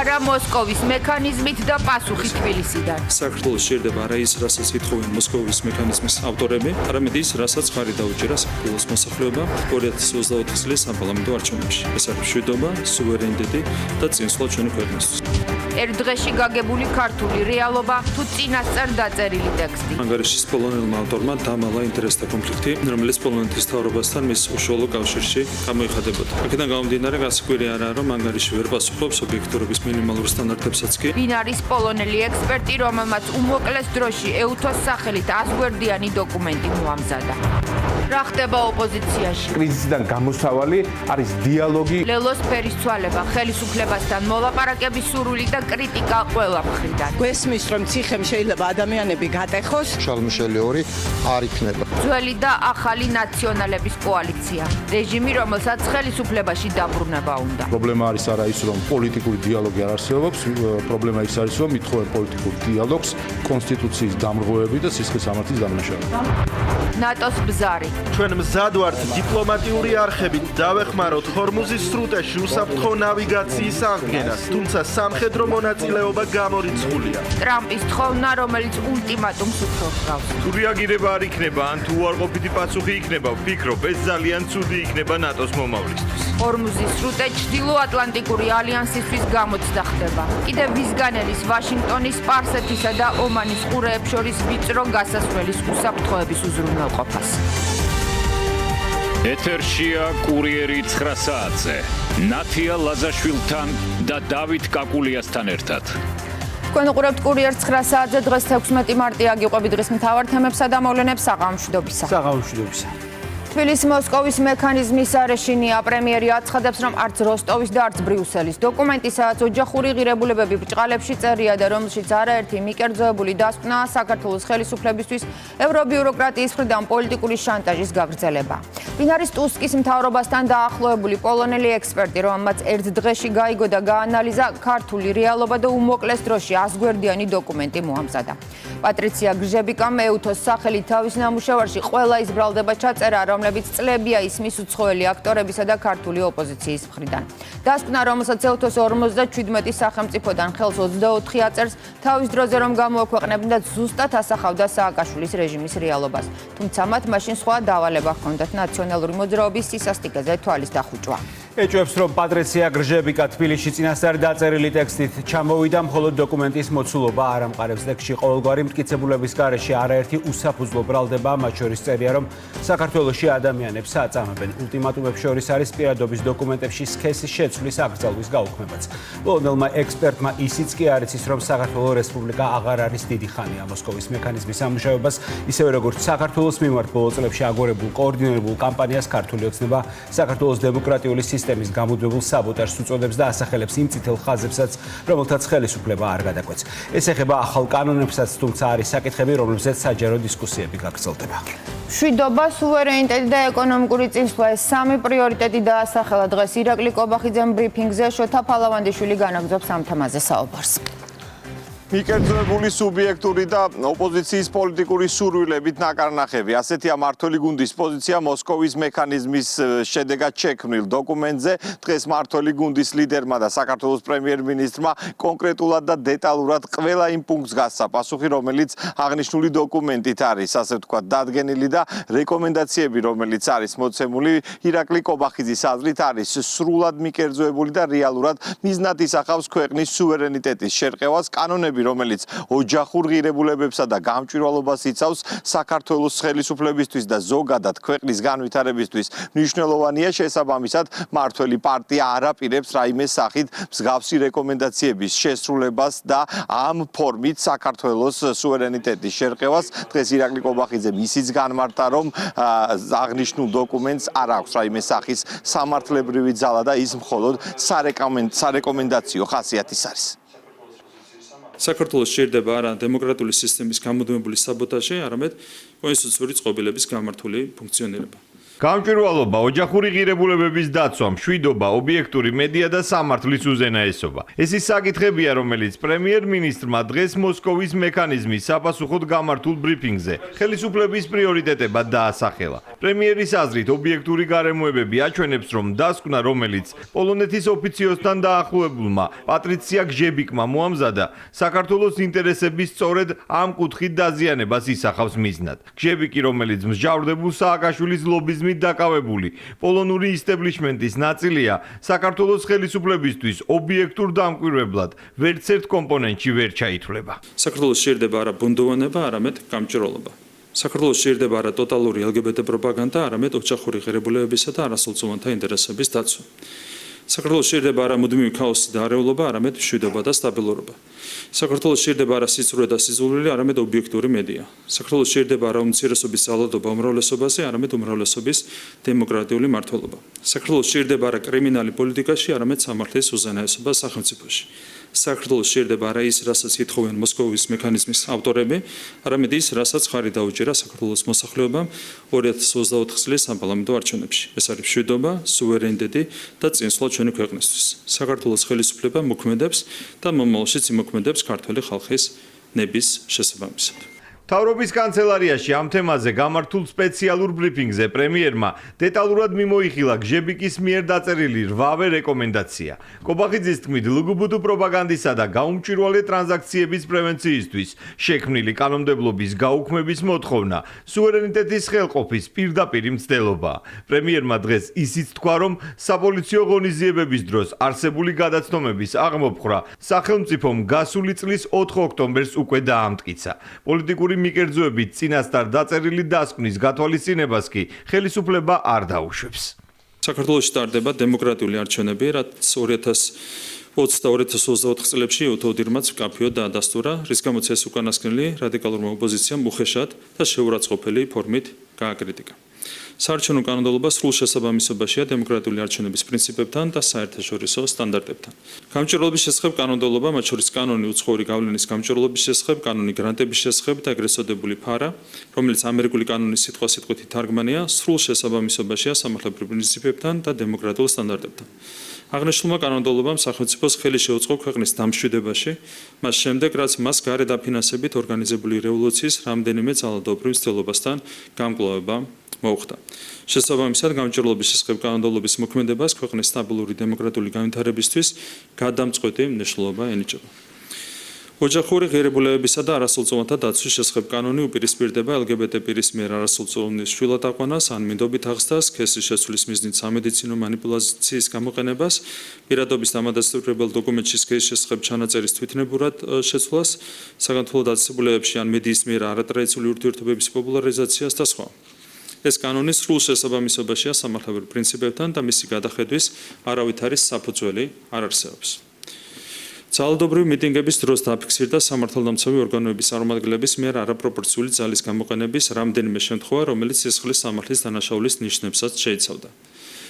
არა მოსკოვის მექანიზმით და პასუხი თბილისიდან. საქართველოს სჭირდება არა ის, რასაც ითხოვენ მოსკოვის მექანიზმის ავტორები, არამედ ის, რასაც ხარი დაუჭირა საქართველოს მოსახლეობა 2024 წლის საპარლამენტო არჩევნებში. ეს არის მშვიდობა, სუვერენიტეტი და წინსვლა ჩვენი ქვეყნისთვის. ერთ დღეში გაგებული ქართული რეალობა თუ წინასწარ დაწერილი ტექსტი. ანგარიშის პოლონელმა ავტორმა დამალა ინტერესთა კონფლიქტი, რომელიც პოლონეთის მთავრობასთან მის უშუალო კავშირში გამოიხადებოდა. აქედან გამომდინარე, გასაკვირი არაა, რომ ანგარიში ვერ პასუხობს ობიექტურობის მინიმალურ სტანდარტებსაც კი. ვინ არის პოლონელი ექსპერტი, რომელმაც უმოკლეს დროში ეუთოს სახელით 100 გვერდიანი დოკუმენტი მოამზადა? რა ხდება ოპოზიციაში? კრიზისიდან გამოსავალი არის დიალოგი. ლელოს ფერისცვალება, ხელისუფლებასთან მოლაპარაკების სურვილი და კრიტიკა ყველა მხრიდან. გვესმის, რომ ციხემ შეიძლება ადამიანები გატეხოს. შალმიშელი 2 არ იქნება. ძველი და ახალი ნაციონალების კოალიცია. რეჟიმი, რომელსაც ხელისუფლებაში დაბრუნება უნდა. პრობლემა არის არა ის, რომ პოლიტიკური დიალოგი არ არსებობს, პრობლემა ის არის, რომ ითხოვენ პოლიტიკურ დიალოგს, კონსტიტუციის დამრღვევები და სისხლის სამართლის დამნაშავება. ნატოს ბზარი. ჩვენ მზად ვართ დიპლომატიური არხებით დავეხმაროთ ჰორმუზის სრუტეში უსაფრთხო ნავიგაციის აღდგენას, თუმცა სამხედრო მონაწილეობა გამორიცხულია. ტრამპის თხოვნა, რომელიც ულტიმატუმს უფრო ჰგავს. თუ რეაგირება არ იქნება, ან თუ უარყოფითი პასუხი იქნება, ვფიქრობ, ეს ძალიან ცუდი იქნება ნატოს მომავლისთვის. ჰორმუზის სრუტე ჩრდილოატლანტიკური ალიანსისთვის გამოცდა ხდება. კიდევ ვიზგანელის, ვაშინგტონის, სპარსეთისა და ომანის ყურეებს შორის ვიწრო გასასვლელის უსაფრთხოების უზრუნველყოფას. ეთერშია კურიერი 9 საათზე. ნათია ლაზაშვილთან და დავით კაკულიასთან ერთად. თქვენ უყურებთ კურიერ 9 საათზე. დღეს 16 მარტია გიყვებით დღის მთავარ თემებსა და მოვლენებს საღამოშვიდობისა. თბილისი-მოსკოვის მექანიზმის არეშინია. პრემიერი აცხადებს, რომ არც როსტოვის და არც ბრიუსელის დოკუმენტი, სადაც ოჯახური ღირებულებები ბრჭყალებში წერია და რომელშიც არაერთი მიკერძოებული დასკვნაა საქართველოს ხელისუფლებისთვის ევრობიუროკრატიის მხრიდან პოლიტიკური შანტაჟის გაგრძელება. ვინ არის ტუსკის მთავრობასთან დაახლოებული პოლონელი ექსპერტი, რომელმაც ერთ დღეში გაიგო და გაანალიზა ქართული რეალობა და უმოკლეს დროში 100 გვერდიანი დოკუმენტი მოამზადა. პატრიცია გრჟებიკამ ეუთოს სახელით თავის ნამუშევარში ყველა ის ბრალდება ჩაწერა, რომლებიც წლებია ისმის უცხოელი აქტორებისა და ქართული ოპოზიციის მხრიდან. დასკვნა, რომელსაც ეუთოს 57 სახელმწიფოდან ხელს 24 აწერს, თავის დროზე რომ გამოაქვეყნებდა ზუსტად ასახავდა სააკაშვილის რეჟიმის რეალობას. თუმცა მათ მაშინ სხვა დავალება ჰქონდათ ნაციონალური მოძრაობის სისასტიკეზე თვალის დახუჭვა. ეჭვებს, რომ პატრიცია გრჟებიკა თბილისში წინასწარ დაწერილი ტექსტით ჩამოვიდა, მხოლოდ დოკუმენტის მოცულობა არ ამყარებს ტექსტში ყოველგვარი მტკიცებულების გარეშე არაერთი უსაფუძვლო ბრალდება, მათ შორის წერია, რომ საქართველოში ადამიანებს აწამებენ. ულტიმატუმებს შორის არის პირადობის დოკუმენტებში სქესის შეცვლის აკრძალვის გაუქმებაც. პოლონელმა ექსპერტმა ისიც კი არ იცის, რომ საქართველოს რესპუბლიკა აღარ არის დიდი ხანია მოსკოვის მექანიზმის ამუშავებას, ისევე როგორც საქართველოს მიმართ ბოლო წლებში აგორებულ კოორდინირებულ კამპანიას ქართული ოცნება საქართველოს დემოკრატიული სისტემის გამუდმებულ საბოტაჟს უწოდებს და ასახელებს იმ წითელ ხაზებსაც, რომელთაც ხელისუფლება არ გადაკვეთს. ეს ეხება ახალ კანონებსაც, თუმცა არის საკითხები, რომლებზეც საჯარო დისკუსიები გაგრძელდება. მშვიდობა, სუვერენიტეტი და ეკონომიკური წინსვლა, ეს სამი პრიორიტეტი დაასახელა დღეს ირაკლი კობახიძემ ბრიფინგზე. შოთა ფალავანდიშვილი განაგრძობს ამ თემაზე საუბარს. მიკერძოებული სუბიექტური და ოპოზიციის პოლიტიკური სურვილებით ნაკარნახები. ასეთია მმართველი გუნდის პოზიცია მოსკოვის მექანიზმის შედეგად შექმნილ დოკუმენტზე. დღეს მმართველი გუნდის ლიდერმა და საქართველოს პრემიერ-მინისტრმა კონკრეტულად და დეტალურად ყველა იმ პუნქტს გასცა პასუხი, რომელიც აღნიშნული დოკუმენტით არის, ასე ვთქვათ, დადგენილი და რეკომენდაციები, რომელიც არის მოცემული ირაკლი კობახიძის აზრით, არის სრულად მიკერძოებული და რეალურად მიზნად ისახავს ქვეყნის სუვერენიტეტის შერყევას. კანონები, რომელიც ოჯახურ ღირებულებებსა და გამჭვირვალობას იცავს საქართველოს ხელისუფლებისთვის და ზოგადად ქვეყნის განვითარებისთვის მნიშვნელოვანია. შესაბამისად, მმართველი პარტია არ აპირებს რაიმე სახით მსგავსი რეკომენდაციების შესრულებას და ამ ფორმით საქართველოს სუვერენიტეტის შერყევას. დღეს ირაკლი კობახიძემ ისიც განმარტა, რომ აღნიშნულ დოკუმენტს არ აქვს რაიმე სახის სამართლებრივი ძალა და ის მხოლოდ სარეკომენდაციო ხასიათის არის. საქართველოს სჭირდება არა დემოკრატიული სისტემის გამუდმებული საბოტაჟი, არამედ კონსტიტუციური წყობილების გამართული ფუნქციონირება. გამჭვირვალობა, ოჯახური ღირებულებების დაცვა, მშვიდობა, ობიექტური მედია და სამართლის უზენაესობა. ეს ის საკითხებია, რომელიც პრემიერ-მინისტრმა დღეს მოსკოვის მექანიზმის საპასუხოდ გამართულ ბრიფინგზე ხელისუფლების პრიორიტეტებად დაასახელა. პრემიერის აზრით, ობიექტური გარემოებები აჩვენებს, რომ დასკვნა, რომელიც პოლონეთის ოფიციოსთან დაახლოებულმა პატრიცია გჟებიკმა მოამზადა, საქართველოს ინტერესების სწორედ ამ კუთხით დაზიანებას ისახავს მიზნად. გჟებიკი, რომელიც მსჯავრდებულ სააკაშვილის ლობიზმით დაკავებული პოლონური ისტებლიშმენტის ნაწილია, საქართველოს ხელისუფლებისთვის ობიექტურ დამკვირვებლად ვერცერთ კომპონენტში ვერ ჩაითვლება. საქართველოს შეიძლება არა ბუნდოვანება, არამედ გამჭვირვალობა. საქართველოს შეიძლება არა ტოტალური LGBT პროპაგანდა, არამედ ოჯახური ღირებულებებისა და არასრულწლოვანთა ინტერესების დაცვა. საქართველოს შეიძლება არა მუდმივი ქაოსი და არეულობა, არამედ მშვიდობა და სტაბილურობა. საქართველოს შეიძლება არა სიცრუე და სიზულვილი, არამედ ობიექტური მედია. საქართველოს შეიძლება არა უმცირესობის ძალადობა უმრავლესობაზე, არამედ უმრავლესობის დემოკრატიული მმართველობა. საქართველოს შეიძლება არა კრიმინალი პოლიტიკაში, არამედ სამართლის უზენაესობა სახელმწიფოში. საქართველოს შეიძლება არა ის, რასაც ითხოვენ მოსკოვის მექანიზმის ავტორები, არამედ ის, რასაც ხარი დაუჭირა საქართველოს მოსახლეობამ 2024 წლის საპარლამენტო არჩევნებში. ეს არის მშვიდობა, სუვერენიტეტი და წინსვლა ჩვენი ქვეყნისთვის. საქართველოს ხელისუფლება მოქმედებს და მომავალშიც იმოქმედებს ქართული ხალხის ნების შესაბამისად. მთავრობის კანცელარიაში ამ თემაზე გამართულ სპეციალურ ბრიფინგზე პრემიერმა დეტალურად მიმოიხილა გჟებიკის მიერ დაწერილი 8-ვე რეკომენდაცია. კობახიძის თქმით, ლგბტ პროპაგანდისა და გაუმჭვირვალე ტრანზაქციების პრევენციისთვის შექმნილი კანონმდებლობის გაუქმების მოთხოვნა სუვერენიტეტის ხელყოფის პირდაპირ მცდელობა. პრემიერმა დღეს ისიც თქვა, რომ საპოლიციო ღონისძიებების დროს არსებული გადაცნომების აღმოფხვრა სახელმწიფომ გასული წლის 4 ოქტომბერს უკვე დაამტკიცა. პოლიტიკური მიკერძოებით წინასწარ დაწერილი დასკვნის გათვალისწინებას კი ხელისუფლება არ დაუშვებს. საქართველოში ტარდება დემოკრატიული არჩევნები, რაც 2020-2024 წლებში უთოდინმაც მკაფიოდ დაადასტურა, რის გამოც ეს უკანასკნელი რადიკალურმა ოპოზიციამ უხეშად და შეურაცხყოფელი ფორმით გააკრიტიკა. საარჩევნო კანონმდებლობა სრულ შესაბამისობაშია დემოკრატიული არჩევნების პრინციპებთან და საერთაშორისო სტანდარტებთან. გამჭვირვალობის შესახებ კანონმდებლობა, მათ შორის კანონი უცხოური გავლენის გამჭვირვალობის შესახებ, კანონი გრანტების შესახებ და ეგრეთ წოდებული ფარა, რომელიც ამერიკული კანონის სიტყვასიტყვით თარგმანია, სრულ შესაბამისობაშია სამართლებრივ პრინციპებთან და დემოკრატიულ სტანდარტებთან. აღნიშნულმა კანონმდებლობამ სახელმწიფოს ხელი შეუწყო ქვეყნის დამშვიდებაში, მას შემდეგ, რაც მას გარეთ დაფინანსებით ორგანიზებული რევოლუციის რამდენიმე ძალადობრივ მცდელობასთან გამკლავება მოუხდა. შესაბამისად, გამჭვირვალობის შესახებ კანონმდებლობის მოქმედებას ქვეყნის სტაბილური დემოკრატიული განვითარებისთვის გადამწყვეტი მნიშვნელობა ენიჭება. ოჯახური ღირებულებებისა და არასრულწლოვანთა დაცვის შესახებ კანონი უპირისპირდება LGBT პირის მიერ არასრულწლოვანის შვილად აყვანას ან მინდობით აღზრდას, სქესის შეცვლის მიზნით სამედიცინო манипуляციის გამოყენებას, პირადობის დამადასტურებელ დოკუმენტში სქესის შესახებ ჩანაწერის თვითნებურად შეცვლას, საგანთვალო დაწესებულებებში ან მედიის მიერ არატრადიციული ურთიერთობების პოპულარიზაციას და სხვა. ეს კანონი სრულ შესაბამისობაშია სამართლებრივ პრინციპებთან და მისი გადახედვის არავითარი საფუძველი არ არსებობს. ძალადობრივი მიტინგების დროს დაფიქსირდა სამართალდამცავი ორგანოების წარმომადგენლების მიერ არაპროპორციული ძალის გამოყენების რამდენიმე შემთხვევა, რომელიც სისხლის სამართლის დანაშაულის ნიშნებსაც შეიცავდა.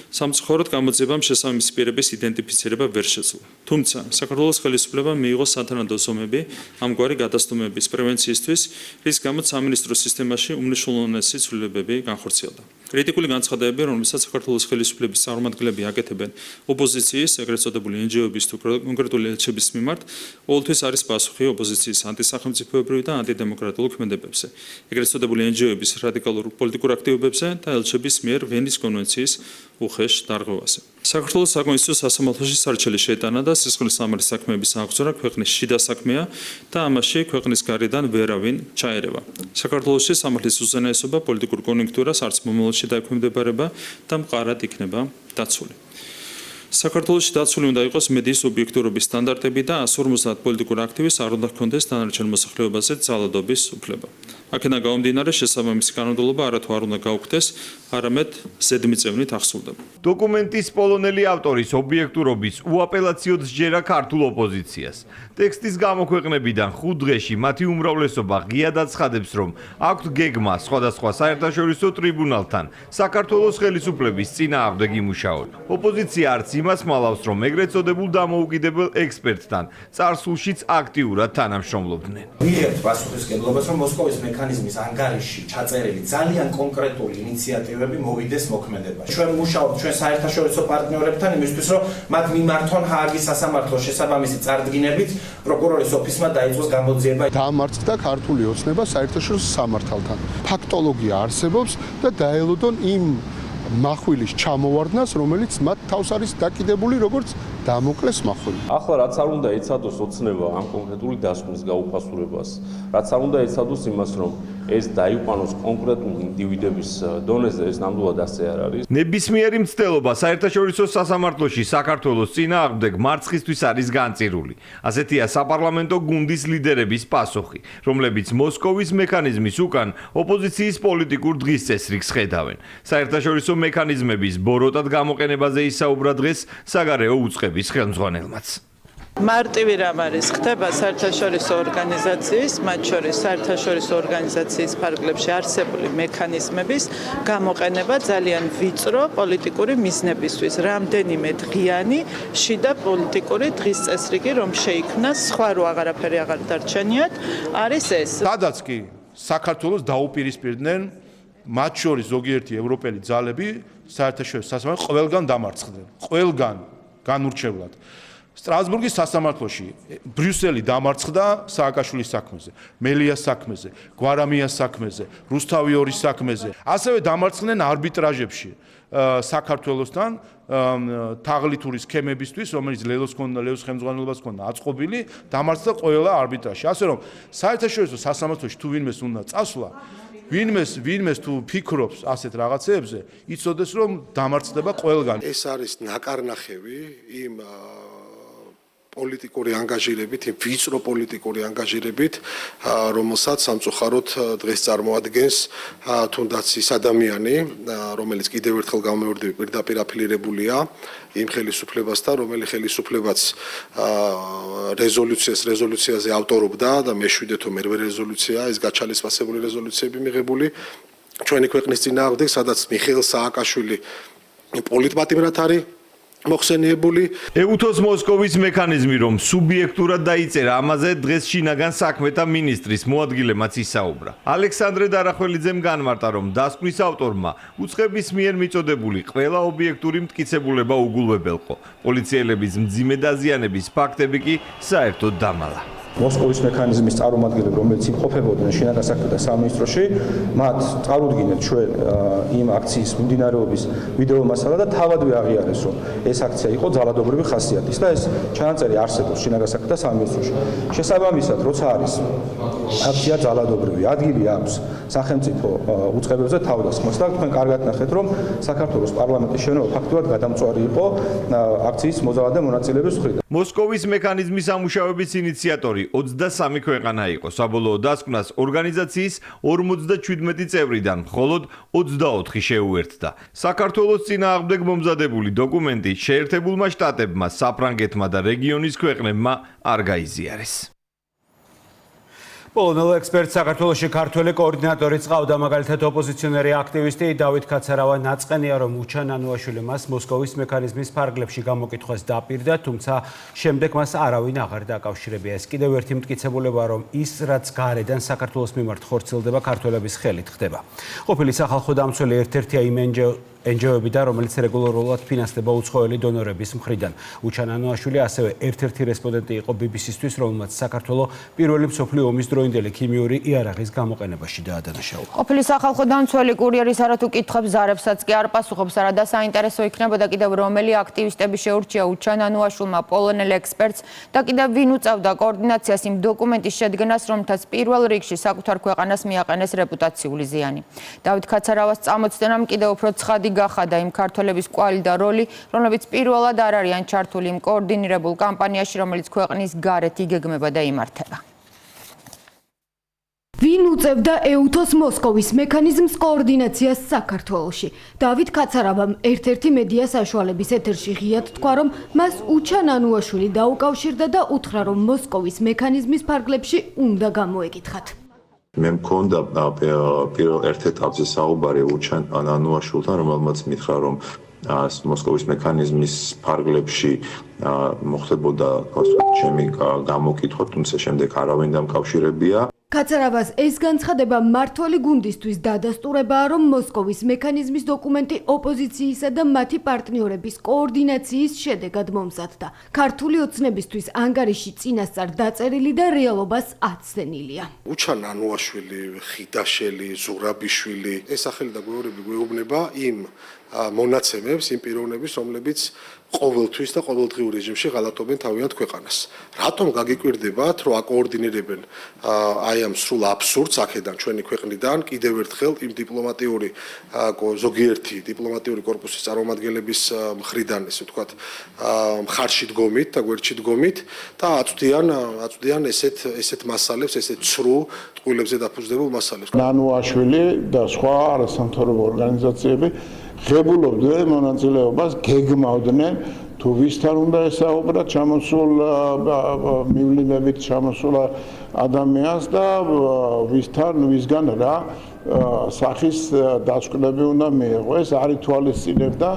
სამწუხაროდ გამოძიებამ შესაბამისი პირების იდენტიფიცირება ვერ შეძლო. თუმცა, საქართველოს ხელისუფლებამ მიიღო სათანადო ზომები ამგვარი გადაცდომების პრევენციისთვის, რის გამოც სამინისტრო სისტემაში უმნიშვნელოვანესი ცვლილებები განხორციელდა. კრიტიკული განცხადებები, რომელსაც საქართველოს ხელისუფლების წარმომადგენლები აკეთებენ ოპოზიციის, ეგრეთ წოდებული NGO-ების თუ კონკრეტული ელჩების მიმართ, ყოველთვის არის პასუხი ოპოზიციის ანტისახელმწიფოებრივი და ანტიდემოკრატიულ ქმედებებზე, ეგრეთ წოდებული NGO-ების რადიკალურ პოლიტიკურ აქტივობებზე და ელჩების მიერ ვენის კონვენციის უხეშ დარღვევაზე. საქართველოს საკონსტიტუციო სასამართლოში სარჩელი შეტანა და სისხლის სამართლის საქმეების აღძვრა ქვეყნის შიდა საქმეა და ამაში ქვეყნის გარედან ვერავინ ჩაერევა. საქართველოში სამართლის უზენაესობა, პოლიტიკური კონიუნქტურას არც მომავალში დაექვემდებარება და მყარად იქნება დაცული. საქართველოში დაცული უნდა იყოს მედიის ობიექტურობის სტანდარტები და 150 პოლიტიკურ აქტივისტს არ უნდა ჰქონდეს დანარჩენ მოსახლეობაზე ძალადობის უფლება. აქედან გამომდინარე, შესაბამისი კანონმდებლობა არათუ არ უნდა გაუქმდეს, არამედ ზედმიწევნით ახსოვდება. დოკუმენტის პოლონელი ავტორის ობიექტურობის უაპელაციოდ სჯერა ქართულ ოპოზიციას. ტექსტის გამოქვეყნებიდან 5 დღეში მათი უმრავლესობა ღიად აცხადებს, რომ აქვთ გეგმა სხვადასხვა საერთაშორისო ტრიბუნალთან საქართველოს ხელისუფლების წინააღმდეგ იმუშაონ. ოპოზიცია არც იმას მალავს, რომ ეგრეთ წოდებულ დამოუკიდებელ ექსპერტთან წარსულშიც აქტიურად თანამშრომლობდნენ. ვიღებთ პასუხისმგებლობას, რომ მოსკოვის მექანიზმის ანგარიში ჩაწერილი ძალიან კონკრეტული ინიციატივები მოვიდეს მოქმედებაში. ჩვენ მუშაობთ ჩვენ საერთაშორისო პარტნიორებთან იმისთვის, რომ მათ მიმართონ ჰააგის სასამართლოს შესაბამისი წარდგინებით პროკურორის ოფისმა დაიწყოს გამოძიება. დაამარცხდა ქართული ოცნება საერთაშორისო სამართალთან. ფაქტოლოგია არსებობს და დაელოდონ იმ מחვილის ჩამოვარდნას, რომელიც მათ თავს არის დაკიდებული როგორც დამოკლეს მახვილი. ახლა რაც არ უნდა ეცადოს ოცნება ამ კონკრეტული დასკვნის გაუფასურებას, რაც არ უნდა ეცადოს იმას, რომ ეს დაიყვანოს კონკრეტულ ინდივიდების დონეზე, ეს ნამდვილად ასე არ არის. ნებისმიერი მცდელობა საერთაშორისო სასამართლოში საქართველოს წინააღმდეგ მარცხისთვის არის განწირული. ასეთია საპარლამენტო გუნდის ლიდერების პასუხი, რომლებიც მოსკოვის მექანიზმის უკან ოპოზიციის პოლიტიკურ დღის წესრიგს ხედავენ. საერთაშორისო მექანიზმების ბოროტად გამოყენებაზე ისაუბრა დღეს საგარეო უწყების ხელმძღვანელმაც. მარტივი რამ არის ხდება საერთაშორისო ორგანიზაციის, მათ შორის საერთაშორისო ორგანიზაციის ფარგლებში არსებული მექანიზმების გამოყენება ძალიან ვიწრო პოლიტიკური მიზნებისთვის. რამდენიმე დღიანი შიდა პოლიტიკური დღის წესრიგი, რომ შეიქმნა, სხვა რო აღარაფერი აღარ დარჩენიათ, არის ეს. სადაც კი საქართველოს დაუპირისპირდნენ მათ შორის ზოგიერთი ევროპელი ძალები საერთაშორისო სასამართლოში ყველგან დამარცხდნენ. ყველგან განურჩევლად. სტრასბურგის სასამართლოში ბრიუსელი დამარცხდა სააკაშვილის საქმეზე, მელიას საქმეზე, გვარამიას საქმეზე, რუსთავიორის საქმეზე. ასევე დამარცხდნენ არბიტრაჟებში საქართველოსთან თაღლითური სქემებისთვის, რომელიც ლელოს ხელმძღვანელობას ჰქონდა აწყობილი, დამარცხდა ყველა არბიტრაჟში. ასე რომ საერთაშორისო სასამართლოში თუ ვინმეს უნდა წასვლა, ვინმეს თუ ფიქრობს ასეთ რაღაცეებზე, იცოდეს რომ დამარცხდება ყველგან. ეს არის ნაკარნახევი იმ პოლიტიკური ანგაჟირებით, იმ ვიწრო პოლიტიკური ანგაჟირებით, რომელსაც სამწუხაროდ დღეს წარმოადგენს თუნდაც ის ადამიანი, რომელიც კიდევ ერთხელ გამეორდები პირდაპირ აფილირებულია იმ ხელისუფლებასთან, რომელი ხელისუფლებაც რეზოლუციაზე ავტორობდა და მეშვიდე თუ მერვე რეზოლუცია, ეს გაჩალისფასებული რეზოლუციები მიღებული ჩვენი ქვეყნის წინააღმდეგ, სადაც მიხეილ სააკაშვილი პოლიტპატიმრად არის მოხსენიებული. ეუთოს მოსკოვის მექანიზმი რომ სუბიექტურად დაიწერა, ამაზე დღეს შინაგან საქმეთა მინისტრის მოადგილემაც ისაუბრა. ალექსანდრე დარახველიძემ განმარტა, რომ დასკვნის ავტორმა უწყების მიერ მიწოდებული ყველა ობიექტური მტკიცებულება უგულვებელყო. პოლიციელების მძიმე დაზიანების ფაქტები კი საერთოდ დამალა. მოსკოვის მექანიზმის წარმომადგენლები, რომელიც იმყოფებოდნენ შინაგან საქმეთა სამინისტროში, მათ წარუდგინეთ ჩვენ იმ აქციის მიმდინარეობის ვიდეო მასალა და თავადვე აღიარეს, რომ ეს აქცია იყო ძალადობრივი ხასიათის და ეს ჩანაწერი არსებობს შინაგან საქმეთა სამინისტროში. შესაბამისად, როცა არის აქცია ძალადობრივი, ადგილი აქვს სახელმწიფო უწყებებზე თავდასხმას და თქვენ კარგად ნახეთ, რომ საქართველოს პარლამენტის შენობა ფაქტობრივად გადამწვარი იყო აქციის მოზავადე მონაწილეების მხრიდან. მოსკოვის მექანიზმის ამუშავების ინიციატორი 23 ქვეყანა იყო. საბოლოო დასკვნას ორგანიზაციის 57 წევრიდან მხოლოდ 24 შეუერთდა. საქართველოს წინააღმდეგ მომზადებული დოკუმენტი შეერთებულმა შტატებმა, საფრანგეთმა და რეგიონის ქვეყნებმა არ გაიზიარეს. პოლონელ ექსპერტ საქართველოში ქართველი კოორდინატორი წავდა, მაგალითად ოპოზიციონერი აქტივისტი დავით კაცარავა ნაწყენია, რომ უჩან ანუაშვილი მას მოსკოვის მექანიზმის ფარგლებში გამოკითხვას დაპირდა, თუმცა შემდეგ მას არავინ აღარ დაკავშირებია. ეს კიდევ ერთი მტკიცებულება, რომ ის რაც გარედან საქართველოს მიმართ ხორციელდება, ქართველების ხელით ხდება. ყოფილი სახალხო დამცველი ერთ-ერთია იმ NGO-ები, რომელიც რეგულარულად ფინანსდება უცხოელი დონორების მხრიდან. უჩან ანუაშვილი ასევე ერთ-ერთი რესპონდენტი იყო BBC-ისთვის, რომელმაც საქართველოს პირველი მსოფლიო ომის დროინდელი ქიმიური იარაღის გამოყენებაში დაადანაშაულა. ყოფილი სახალხო დამცველი კურიერის არათუ კითხებს ზარებსაც კი არ პასუხობს, არადა საინტერესო იქნებოდა კიდევ რომელი აქტივისტები შეურჩია უჩან ანუაშვილმა პოლონელ ექსპერტს და კიდევ ვინ უწევდა კოორდინაციას იმ დოკუმენტის შედგენას, რომლითაც პირველ რიგში საკუთარ ქვეყანას მიაყენეს რეპუტაციული ზიანი. დავით კაცარავას წამოწდენამ კიდევ უფრო ცხადი გახადა იმ ქართველების კვალი და როლი, რომლებიც პირველად არ არიან ჩართული იმ კოორდინირებულ კამპანიაში, რომელიც ქვეყნის გარეთ იგეგმება და იმართება. ვინ უწევდა ეუთოს მოსკოვის მექანიზმს კოორდინაციას საქართველოში? დავით კაცარავამ ერთ-ერთი მედია საშუალების ეთერში ღიად თქვა, რომ მას უჩან ანუაშვილი დაუკავშირდა და უთხრა, რომ მოსკოვის მექანიზმის ფარგლებში უნდა გამოეკითხათ. მე მქონდა პირველ ერთ ეტაპზე საუბარი უჩან ანუაშვილთან, რომელმაც მითხრა, რომ მოსკოვის მექანიზმის ფარგლებში მოხდებოდა ჩემი გამოკითხვა, თუმცა შემდეგ არავინ დამკავშირებია. ქაცარავას ეს განცხადება მმართველი გუნდისთვის დადასტურებაა, რომ მოსკოვის მექანიზმის დოკუმენტი ოპოზიციისა და მათი პარტნიორების კოორდინაციის შედეგად მომზადდა. ქართული ოცნებისთვის ანგარიში წინასწარ დაწერილი და რეალობას აცდენილია. უჩან ანუაშვილი, ხიდაშელი, ზურაბიშვილი, ეს სახელი და გვეუბნები გვეუბნება იმ მონაცემებს, იმ პიროვნების, რომლებიც ყოველთვის და ყოველდღიურ რეჟიმში ღალატობენ თავიანთ ქვეყანას. რატომ გაგიკვირდებათ, რომ აკოორდინირებენ აი ამ სრულ აბსურდს აქედან ჩვენი ქვეყნიდან კიდევ ერთხელ იმ დიპლომატიური ზოგიერთი დიპლომატიური კორპუსის წარმომადგენლების მხრიდან, ესე ვთქვათ, მხარში დგომით და გვერდში დგომით და აწვდიან ესეთ მასალებს, ესეთ ცრუ ტყუილებზე დაფუძნებულ მასალებს. ნანუაშვილი და სხვა არასამთავრობო ორგანიზაციები ღებულობდნენ მონაწილეობას, გეგმავდნენ თუ ვისთან უნდა ესაუბრა ჩამოსულ მივლინებით ჩამოსულ ადამიანს და ვისგან რა სახის დასკვნები უნდა მიიღო. ეს არ ითვალისწინებდა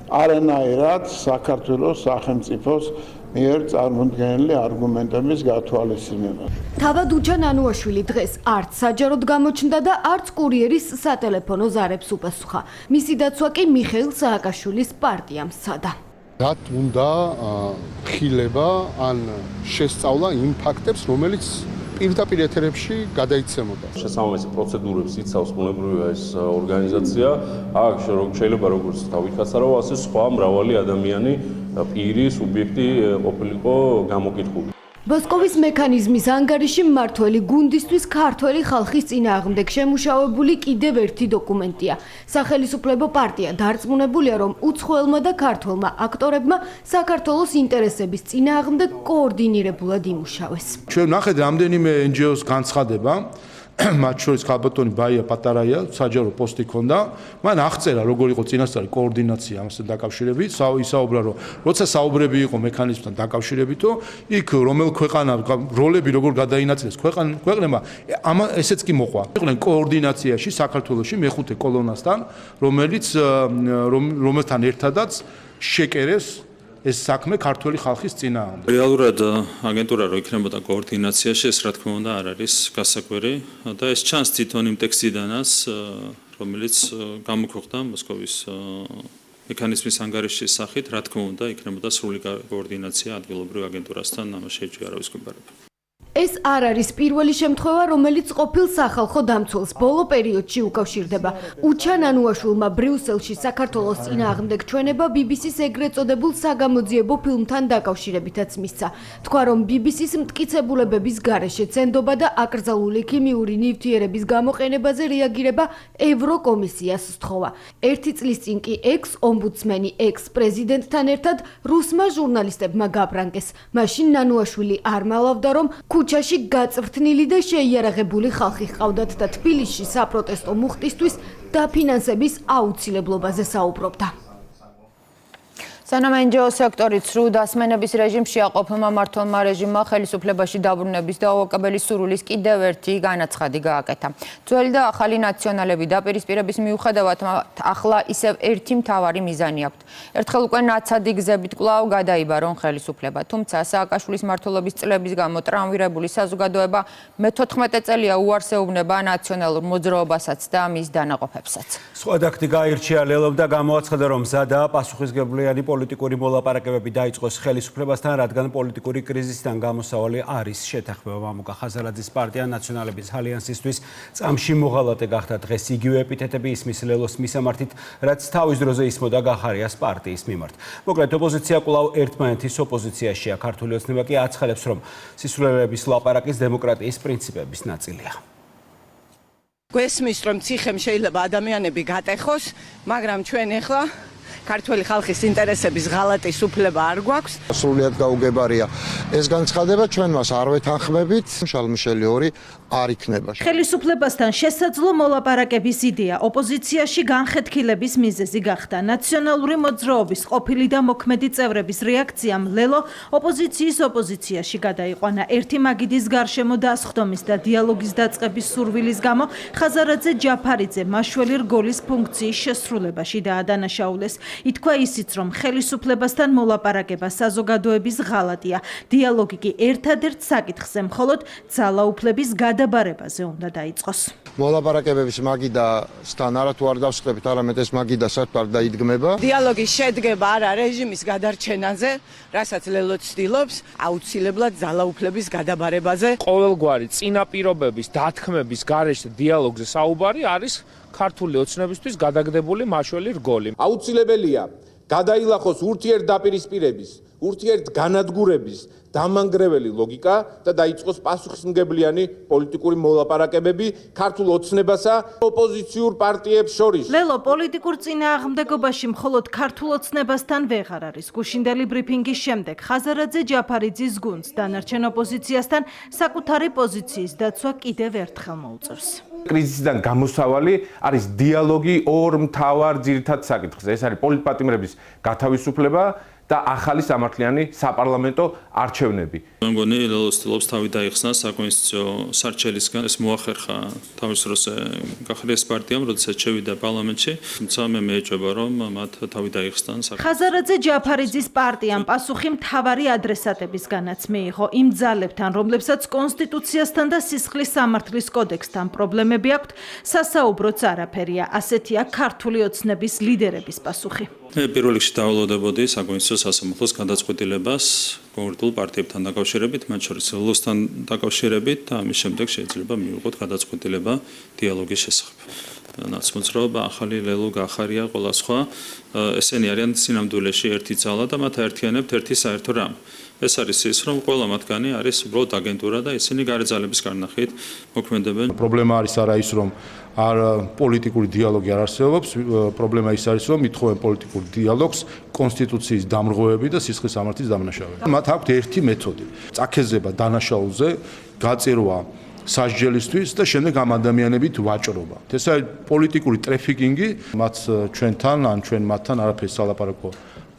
არანაირად საქართველოს სახელმწიფოს მიერ წარმოდგენილი არგუმენტების გათვალისწინება. თავად უჩან ანუაშვილი დღეს არც საჯაროდ გამოჩნდა და არც კურიერის სატელეფონო ზარებს უპასუხა. მისი დაცვა კი მიხეილ სააკაშვილის პარტიამ სცადა. რაც უნდა ხილება ან შესწავლა იმ ფაქტებს, რომელიც პირდაპირ ეთერებში გადაიცემოდა. შესაბამისი პროცედურებს იცავს ბუნებრივია ეს ორგანიზაცია. აქ შეიძლება როგორც დავით ქაცარავა, ასე სხვა მრავალი ადამიანი პირი სუბიექტი ყოფილიყო გამოკითხული. მოსკოვის მექანიზმის ანგარიში მმართველი გუნდისთვის ქართველი ხალხის წინააღმდეგ შემუშავებული კიდევ ერთი დოკუმენტია. სახელისუფლებო პარტია დარწმუნებულია, რომ უცხოელმა და ქართველმა აქტორებმა საქართველოს ინტერესების წინააღმდეგ კოორდინირებულად იმუშავეს. ჩვენ ნახეთ რამდენიმე NGO-ს განცხადება, მათ შორის ხალბატონი ბაია პატარაია, საჯარო პოსტი ჰქონდა, მან აღწერა როგორ იყო წინასწარი კოორდინაცია ამასთან დაკავშირებით, ისაუბრა რომ როცა საუბრები იყო მექანიზმთან დაკავშირებითო, იქ რომელ ქვეყანა როლები როგორ გადაინაცვლეს ქვეყნებმა, ესეც კი მოყვა. იყვნენ კოორდინაციაში საქართველოში მეხუთე კოლონასთან, რომელთან ერთადაც შეკერეს ეს საქმე ქართული ხალხის წინააღმდეგ. რეალურად აგენტურა რო იქნებოდა კოორდინაციაში, ეს რა თქმა უნდა არ არის გასაკვირი და ეს ჩანს თვითონ იმ ტექსტიდანაც, რომელიც გამოქვეყნდა მოსკოვის მექანიზმის ანგარიშის სახით, რა თქმა უნდა იქნებოდა სრული კოორდინაცია ადგილობრივ აგენტურასთან, ამას შეეძლო არავის გვიბარება. ეს არ არის პირველი შემთხვევა, რომელიც ყოფილ სახალხო დამცველს ბოლო პერიოდში უკავშირდება. უჩან ანუაშვილმა ბრიუსელში საქართველოს წინააღმდეგ ჩვენება BBC-ს ეგრეთ წოდებულ საგამოძიებო ფილმთან დაკავშირებითაც მისცა. თქვა, რომ BBC-ს მტკიცებულებების გარეშე ცენდობა და აკრძალული ქიმიური ნივთიერების გამოყენებაზე რეაგირება ევროკომისიას სთხოვა. ერთი წლის წინ კი ექს-ომბუდსმენი ექს-პრეზიდენტთან ერთად რუსმა ჟურნალისტებმა გაბრანგეს. მაშინ ნანუაშვილი არ მალავდა, რომ ქუჩაში გაწვრთნილი და შეიარაღებული ხალხი ჰყავდათ და თბილისში საპროტესტო მუხტისთვის დაფინანსების აუცილებლობაზე საუბრობდა. სანამ NGO სექტორი ცრუ დასმენების რეჟიმში აყოფილმა მმართველმა რეჟიმმა ხელისუფლებაში დაბრუნების და ოვაკაბელის სურვილის კიდევ ერთი განაცხადი გააკეთა. ძველი და ახალი ნაციონალები დაპირისპირების მიუხედავად ახლა ისევ ერთი მთავარი მიზანი აქვთ. ერთხელ უკვე ნაცადი გზებით კვლავ გადაიბარონ ხელისუფლება. თუმცა სააკაშვილის მმართველობის წლების გამო ტრამვირებული საზოგადოება მე-14 წელია უარს ეუბნება ნაციონალურ მოძრაობასაც და მის დანაყოფებსაც. სხვა ტაქტიკა აირჩია ლელომ და გამოაცხადა, რომ მზადაა პასუხისმგებლიანი პოლიტიკური მოლაპარაკებები დაიწყოს ხელისუფლებასთან, რადგან პოლიტიკური კრიზისიდან გამოსავალი არის შეთანხმება. მამუკა ხაზარაძის პარტია ნაციონალების ალიანსისთვის წამში მოღალატე გახდა. დღეს იგივე ეპითეტები ისმის ლელოს მისამართით, რაც თავის დროზე ისმოდა გახარიას პარტიის მიმართ. მოკლედ, ოპოზიცია კვლავ ერთმანეთის ოპოზიციაშია. ქართული ოცნება კი აცხადებს, რომ სისულელების ლაპარაკის დემოკრატიის პრინციპების ნაწილია. გვესმის, რომ ციხემ შეიძლება ადამიანები გატეხოს, მაგრამ ჩვენ ახლა ქართული ხალხის ინტერესების ღალატის უფლება არ გვაქვს. სრულიად გაუგებარია ეს განცხადება, ჩვენ მას არ ვეთანხმებით. შალმიშელი 2 არ იქნება. ხელისუფლებასთან შესაძლო მოლაპარაკების იდეა ოპოზიციაში განხეთქილების მიზეზი გახდა. ნაციონალური მოძრაობის ყოფილი და მოქმედი წევრების რეაქციამ ლელო ოპოზიციის ოპოზიციაში გადაიყვანა. ერთი მაგიდის გარშემო დასხდომის და დიალოგის დაწყების სურვილის გამო ხაზარაძე ჯაფარიძე მაშველი რგოლის ფუნქციის შესრულებაში დაადანაშაულეს. ითქვა ისიც, რომ ხელისუფლებასთან მოლაპარაკება საზოგადოების ღალატია. დიალოგი კი ერთადერთ საკითხზე, მხოლოდ ძალაუფლების გადაბარებაზე უნდა დაიწყოს. მოლაპარაკებების მაგიდასთან არა თუ არ დავსწრებით, არამედ ეს მაგიდა საერთოდ არ დაიდგმება. დიალოგი შედგება არა რეჟიმის გადარჩენაზე, რასაც ლელო ცდილობს, აუცილებლად ძალაუფლების გადაბარებაზე. ყოველგვარი წინაპირობების, დათქმების გარეშე დიალოგზე საუბარი არის ქართული ოცნებისთვის გადაგდებული მაშველი რგოლი. აუცილებელია გადაილახოს ურთიერთდაპირისპირების, ურთიერთგანადგურების დამანგრეველი ლოგიკა და დაიწყოს პასუხისმგებლიანი პოლიტიკური მოლაპარაკებები ქართულ ოცნებასა ოპოზიციურ პარტიებს შორის. ლელო პოლიტიკურ წინააღმდეგობაში მხოლოდ ქართულ ოცნებასთან ვეღარ არის. გუშინდელი ბრიფინგის შემდეგ ხაზარაძე ჯაფარიძის გუნდს დანარჩენ ოპოზიციასთან საკუთარი პოზიციის დაცვა კიდევ ერთხელ მოუწევს. კრიზისიდან გამოსავალი არის დიალოგი ორ მთავარ ძირითად საკითხზე. ეს არის პოლიტპატიმრების გათავისუფლება და ახალი სამართლიანი საპარლამენტო არჩევნები. მე მგონი ლელოს ცდილობს თავი დაიხსნა საკონსტიტუციო სარჩელისგან, ეს მოახერხა თავის დროს გახდეს პარტიამ, როდესაც შევიდა პარლამენტში, თუმცა მე მეეჭვება რომ მათ თავი დაიხსნან. ხაზარაძე ჯაფარიძის პარტიამ პასუხი მთავარი ადრესატებისგანაც მიიღო იმ ძალებთან, რომლებსაც კონსტიტუციასთან და სისხლის სამართლის კოდექსთან პრობლემები აქვთ, სასაუბროც არაფერია. ასეთია ქართული ოცნების ლიდერების პასუხი. მე პირველ რიგში დავალოდებოდი საკონსტიტუციო სასამართლოს გადაწყვეტილებას კონკრეტულ პარტიებთან დაკავშირებით, მათ შორის ლელოსთან დაკავშირებით და ამის შემდეგ შეიძლება მივიღოთ გადაწყვეტილება დიალოგის შესახებ. ნაცმოძრაობა, ახალი ლელო გახარია, ყველა სხვა ესენი არიან სინამდვილეში ერთი ძალა და მათ აერთიანებთ ერთი საერთო რამ. ეს არის ის, რომ ყველა მათგანი არის უბრალოდ აგენტურა და ისინი გარეძალების გარნახით მოქმედებენ. პრობლემა არის არა ის, რომ არ პოლიტიკური დიალოგი არ არსებობს, პრობლემა ის არის, რომ ითხოვენ პოლიტიკურ დიალოგს კონსტიტუციის დამრღვევები და სისხლის სამართლის დამნაშავება. მათ აქვთ ერთი მეთოდი: წაქეზება დანაშაულზე, გაწერვა სასჯელისთვის და შემდეგ ამ ადამიანებით ვაჭრობა. ეს არის პოლიტიკური ტრეფიკინგი, მათ ჩვენთან ან ჩვენ მათთან არაფერს სალაპარაკო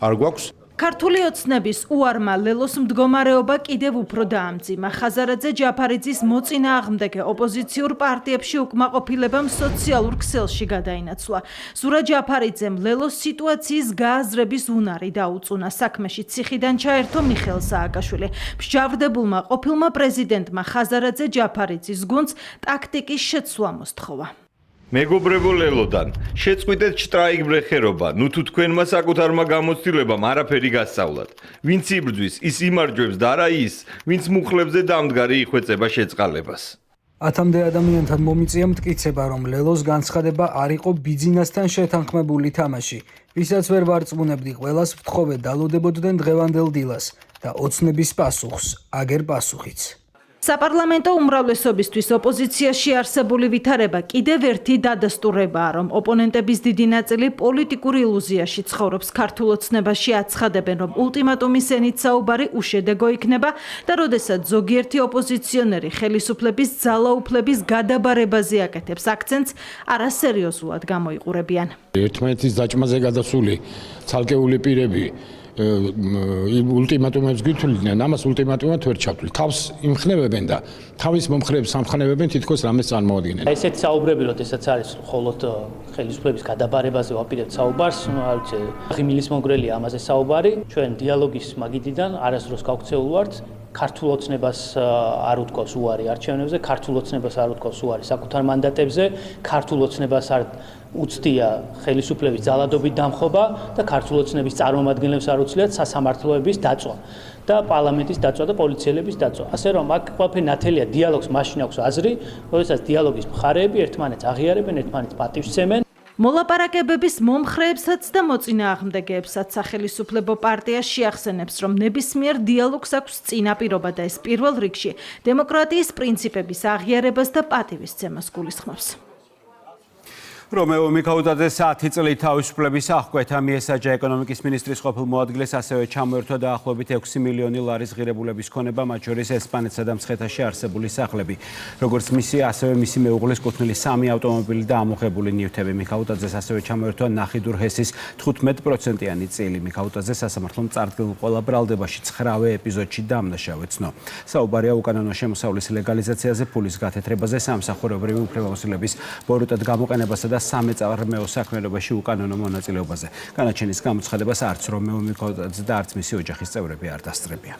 არ გვაქვს. ქართული ოცნების უარმა ლელოს მდგომარეობა კიდევ უფრო დაამძიმა. ხაზარაძე ჯაფარიძის მოწინააღმდეგე ოპოზიციურ პარტიებში უკმაყოფილებამ სოციალურ ქსელში გადაინაცვლა. ზურა ჯაფარიძემ ლელოს სიტუაციის გააზრების უნარი დაუწუნა. საქმეში ციხიდან ჩაერთო მიხეილ სააკაშვილი. მსჯავრდებულმა ყოფილმა პრეზიდენტმა ხაზარაძე ჯაფარიძის გუნდს ტაქტიკის შეცვლა მოსთხოვა. მეგობრებო ლელოდან, შეწყვიტეთ შტრაიკბრეხერობა, ნუ თუ თქვენმა საკუთარმა გამოცდილებამ არაფერი გასწავლათ. ვინც იბრძვის, ის იმარჯვებს და არა ის, ვინც მუხლებზე დამდგარი იხვეწება შეწყალებას. 10-მდე ადამიანთან მომიწია მტკიცება, რომ ლელოს განცხადება არ იყო ბიძინასთან შეთანხმებული თამაში. ვისაც ვერ ვარწმუნებდი, ყველას ვთხოვე დალოდებოდნენ დღევანდელ დილას და ოცნების პასუხს, აგერ პასუხიც. საპარლამენტო უმრავლესობისთვის ოპოზიციაში არსებული ვითარება კიდევ ერთი დადასტურებაა, რომ ოპონენტების დიდი ნაწილი პოლიტიკურ ილუზიაში ცხოვრობს. ქართულ ოცნებაში აცხადებენ, რომ ულტიმატუმის ენით საუბარი უშედეგო იქნება და როდესაც ზოგიერთი ოპოზიციონერი ხელისუფლების ძალაუფლების გადაბარებაზე აკეთებს აქცენტს, არასერიოზულად გამოიყურებიან. ერთმანეთის დაჭმაზე გადასული ცალკეული პირები ულტიმატუმებს გითვლიდნენ, ამას ულტიმატუმად ვერ ჩავთვლით. თავს იმხნევებენ და თავის მომხრეებს ამხნევებენ თითქოს რამეს წარმოადგენენ. ესეთ საუბრები, როდესაც არის მხოლოდ ხელისუფლების გადაბარებაზე ვაპირებთ საუბარს, არ ვიცი, ღიმილის მონგრელია ამაზე საუბარი. ჩვენ დიალოგის მაგიდიდან არასდროს გავქცეულ ვართ. ქართულ ოცნებას არ უთქვას უარი არჩევნებზე, ქართულ ოცნებას არ უთქვას უარი საკუთარ მანდატებზე, ქართულ ოცნებას არ უცდია ხელისუფლების ძალადობით დამხობა და ქართულ ოცნების წარმომადგენლებს არ უცდიათ სასამართლოების დაწვა და პარლამენტის დაწვა და პოლიციელების დაწვა. ასე რომ აქ ყველაფერი ნათელია დიალოგს მაშინ აქვს აზრი, როდესაც დიალოგის მხარეები ერთმანეთს აღიარებენ, ერთმანეთს პატივსცემენ. მოლაპარაკებების მომხრეებსაც და მოწინააღმდეგეებსაც სახელისუფლებო პარტია შეახსენებს, რომ ნებისმიერ დიალოგს აქვს წინაპირობა და ეს პირველ რიგში დემოკრატიის პრინციპების აღიარებას და პატივისცემას გულისხმობს. რომეო მიქაუტაძეს 10 წელი თავისუფლების აღკვეთა მიესაჯა ეკონომიკის მინისტრის ყოფილ მოადგილეს, ასევე ჩამოერთვა დაახლოებით 6 მილიონი ლარის ღირებულების ქონება, მათ შორის ესპანეთსა და მცხეთაში არსებული სახლები. როგორც მისი, ასევე მისი მეუღლის კუთვნილი 3 ავტომობილი და ამოღებული ნივთები. მიქაუტაძეს ასევე ჩამოერთვა ნახიდურ ჰესის 15%-იანი წილი. მიქაუტაძე სასამართლომ წარდგენილ ყველა ბრალდებაში 9-ვე ეპიზოდში დამნაშავე ცნო. საუბარია უკანონო შემოსავლის ლეგალიზაციაზე, ფულის გათეთრებაზე, სამსახურებრივი უფლებამოსილების ბოროტად გამოყენებასა და სამეწარმეო საქმიანობაში უკანონო მონაწილეობაზე. განაჩენის გამოცხადებას არც რომეო მიქაუტაძე და არც მისი ოჯახის წევრები არ დასწრებიან.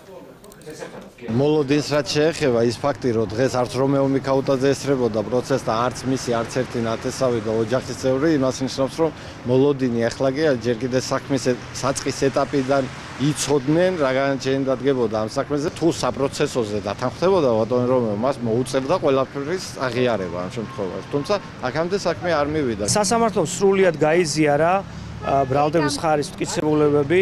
მოლოდინს რაც შეეხება ის ფაქტი, რომ დღეს არც რომეო მიქაუტაძე ესწრებოდა პროცესს და არც მისი არც ერთი ნათესავი და ოჯახის წევრი, იმას ნიშნავს, რომ მოლოდინი ახლა კი ჯერ კიდე საქმის საწყის ეტაპიდან იცოდნენ რა განაჩენი დადგებოდა ამ საქმეზე, თუ საპროცესოზე დათანხმდებოდა ბატონი რომეო, მას მოუწევდა ყველაფრის აღიარება ამ შემთხვევაში. თუმცა აქამდე საქმე არ მივიდა. სასამართლომ სრულიად გაიზიარა ბრალდების ხარის მტკიცებულებები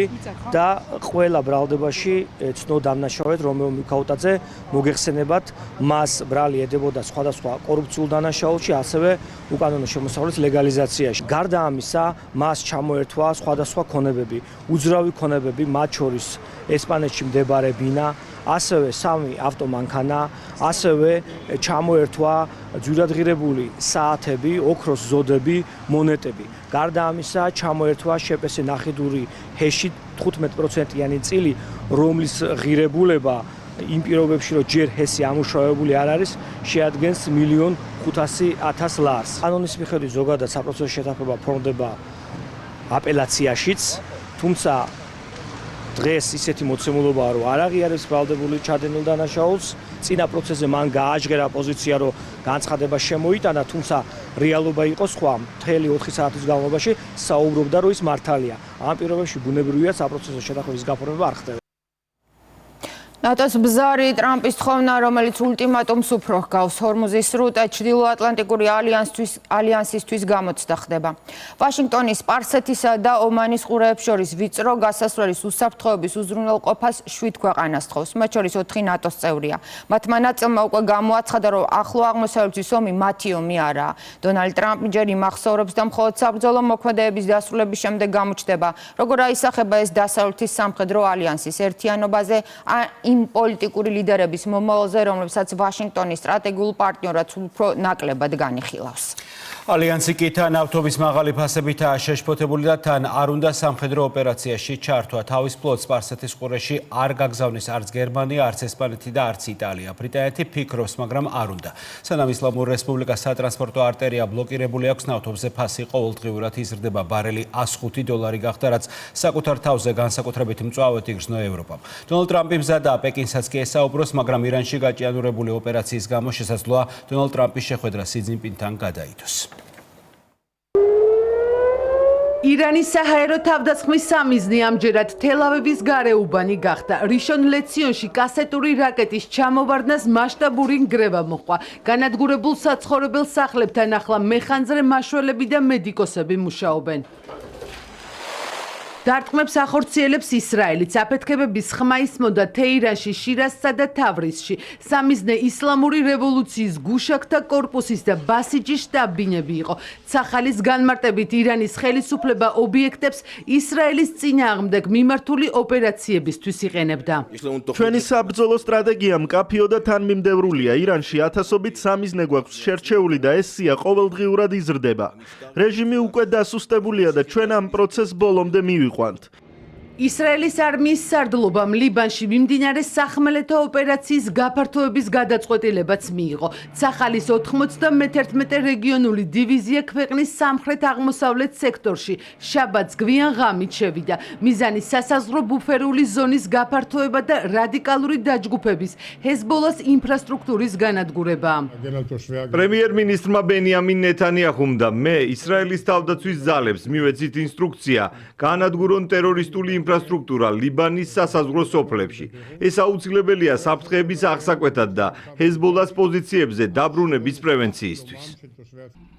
და ყველა ბრალდებაში ცნო დამნაშავედ რომეო მიქაუტაძე მოგეხსენებათ მას ბრალი ედებოდა სხვადასხვა კორუფციულ დანაშაულში, ასევე უკანონო შემოსავლის ლეგალიზაციაში. გარდა ამისა, მას ჩამოერთვა სხვადასხვა ქონებები, უძრავი ქონებები, მათ შორის ესპანეთში მდებარე ბინა, ასევე 3 ავტომანქანა, ასევე ჩამოერთვა ძვირადღირებული საათები, ოქროს ზოდები, მონეტები. გარდა ამისა, ჩამოერთვა შეპესე ნახიდური ჰეში 15%-იანი წილი, რომლის ღირებულება იმ პირობებში, რომ ჯერ ჰესი ამუშავებული არ არის, შეადგენს 1,500,000 ლარს. კანონის მიხედვით ზოგადად საპროცესო შეთანხმება ფორმდება აპელაციაშიც, თუმცა დღეს ისეთი მოცემულობაა, რომ არ აღიარებს ბრალდებული ჩადენილ დანაშაულს. წინა პროცესზე მან გააჟღერა პოზიცია, რომ განცხადება შემოიტანა, თუმცა რეალობა იყო სხვა. მთელი 4 საათის განმავლობაში საუბრობდა, რომ ის მართალია. ამ პირობებში ბუნებრივია საპროცესო შეთანხმების გაფორმება არ ხდება. ნატოს ბზარი ტრამპის თხოვნა, რომელიც ულტიმატუმს უფრო ჰგავს ჰორმუზის სრუტე ჩრდილოატლანტიკური ალიანსისთვის გამოცდა ხდება. ვაშინგტონის, სპარსეთისა და ომანის ყურეებს შორის ვიწრო გასასვლელის უსაფრთხოების უზრუნველყოფას 7 ქვეყანას თხოვს, მათ შორის 4 ნატოს წევრია. მათმა ნაწილმა უკვე გამოაცხადა, რომ ახლო აღმოსავლეთის ომი მათი ომი არაა. დონალდ ტრამპი ჯერ იმახსოვრებს და მხოლოდ საბრძოლო მოქმედებების დასრულების შემდეგ გამოჩნდება, როგორ აისახება ეს დასავლეთის სამხედრო ალიანსის ერთიანობაზე, იმ პოლიტიკური ლიდერების მომავალზე, რომლებსაც ვაშინგტონის სტრატეგიულ პარტნიორად უფრო ნაკლებად განიხილავს. ალიანსი კი თან ავტობის მაღალი ფასებითაა შეშფოთებული და თან არ უნდა სამხედრო ოპერაციაში ჩართვა. თავის ფლოტს სპარსეთის ყურეში არ გაგზავნის არც გერმანია, არც ესპანეთი და არც იტალია. ბრიტანეთი ფიქრობს, მაგრამ არ უნდა. სანამ ისლამურ რესპუბლიკას სატრანსპორტო არტერია ბლოკირებული აქვს, ნავთობზე ფასი ყოველდღიურად იზრდება. ბარელი $105 გახდა, რაც საკუთარ თავზე განსაკუთრებით მწვავედ იგრძნო ევროპამ. დონალდ ტრამპი მზადაა პეკინსაც კი ესაუბროს, მაგრამ ირანში გაჭიანურებული ოპერაციის გამო შესაძლოა დონალდ ტრამპის შეხვედრა სი ძინპინთან გადაიდოს. ირანის საჰაერო თავდასხმის სამიზნე ამჯერად თელ-ავივის გარეუბანი გახდა. რიშონ ლეციონში კასეტური რაკეტის ჩამოვარდნას მასშტაბური ნგრევა მოჰყვა. განადგურებულ საცხოვრებელ სახლებთან ახლა მეხანძრე მაშველები და მედიკოსები მუშაობენ. დარტყმებს ახორციელებს ისრაელიც. აფეთქებების ხმა ისმოდა თეირანში, შირაზსა და თავრისში. სამიზნე ისლამური რევოლუციის გუშაქთა კორპუსის და ბასიჯის შტაბ-ბინები იყო. ცახალის განმარტებით ირანის ხელისუფლება ობიექტებს ისრაელის წინააღმდეგ მიმართული ოპერაციებისთვის იყენებდა. ჩვენი საბრძოლო სტრატეგია მკაფიო და თანმიმდევრულია. ირანში ათასობით სამიზნე გვაქვს შერჩეული და ეს სია ყოველდღიურად იზრდება. რეჟიმი უკვე დასუსტებულია და ჩვენ ამ პროცესს ბოლომდე მივიყვანთ. ისრაელის არმიის სარდლობამ ლიბანში მიმდინარე სახმელეთო ოპერაციის გაფართოების გადაწყვეტილებაც მიიღო. ცახალის 91 რეგიონული დივიზია ქვეყნის სამხრეთ-აღმოსავლეთ სექტორში შაბათს გვიან ღამით შევიდა. მიზანი სასაზღვრო ბუფერული ზონის გაფართოება და რადიკალური დაჯგუფების ჰეზბოლას ინფრასტრუქტურის განადგურებაა. პრემიერ-მინისტრმა ბენიამინ ნეთანიაჰუმ და მე ისრაელის თავდაცვის ძალებს მივეცით ინსტრუქცია განადგურონ ტერორისტული ინფრასტრუქტურა ლიბანის სასაზღვრო სოფლებში. ეს აუცილებელია საფრთხეების აღსაკვეთად და ჰეზბოლას პოზიციებზე დაბრუნების პრევენციისთვის.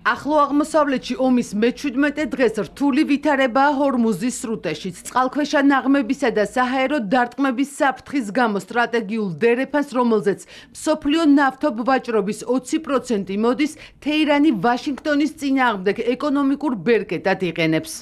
ახლო აღმოსავლეთში ომის მე-17 დღეს რთული ვითარებაა ჰორმუზის სრუტეშიც. წყალქვეშა ნაღმებისა და საჰაერო დარტყმების საფრთხის გამო სტრატეგიულ დერეფანს, რომელზეც მსოფლიო ნავთობ ვაჭრობის 20% მოდის, თეირანი ვაშინგტონის წინააღმდეგ ეკონომიკურ ბერკეტად იყენებს.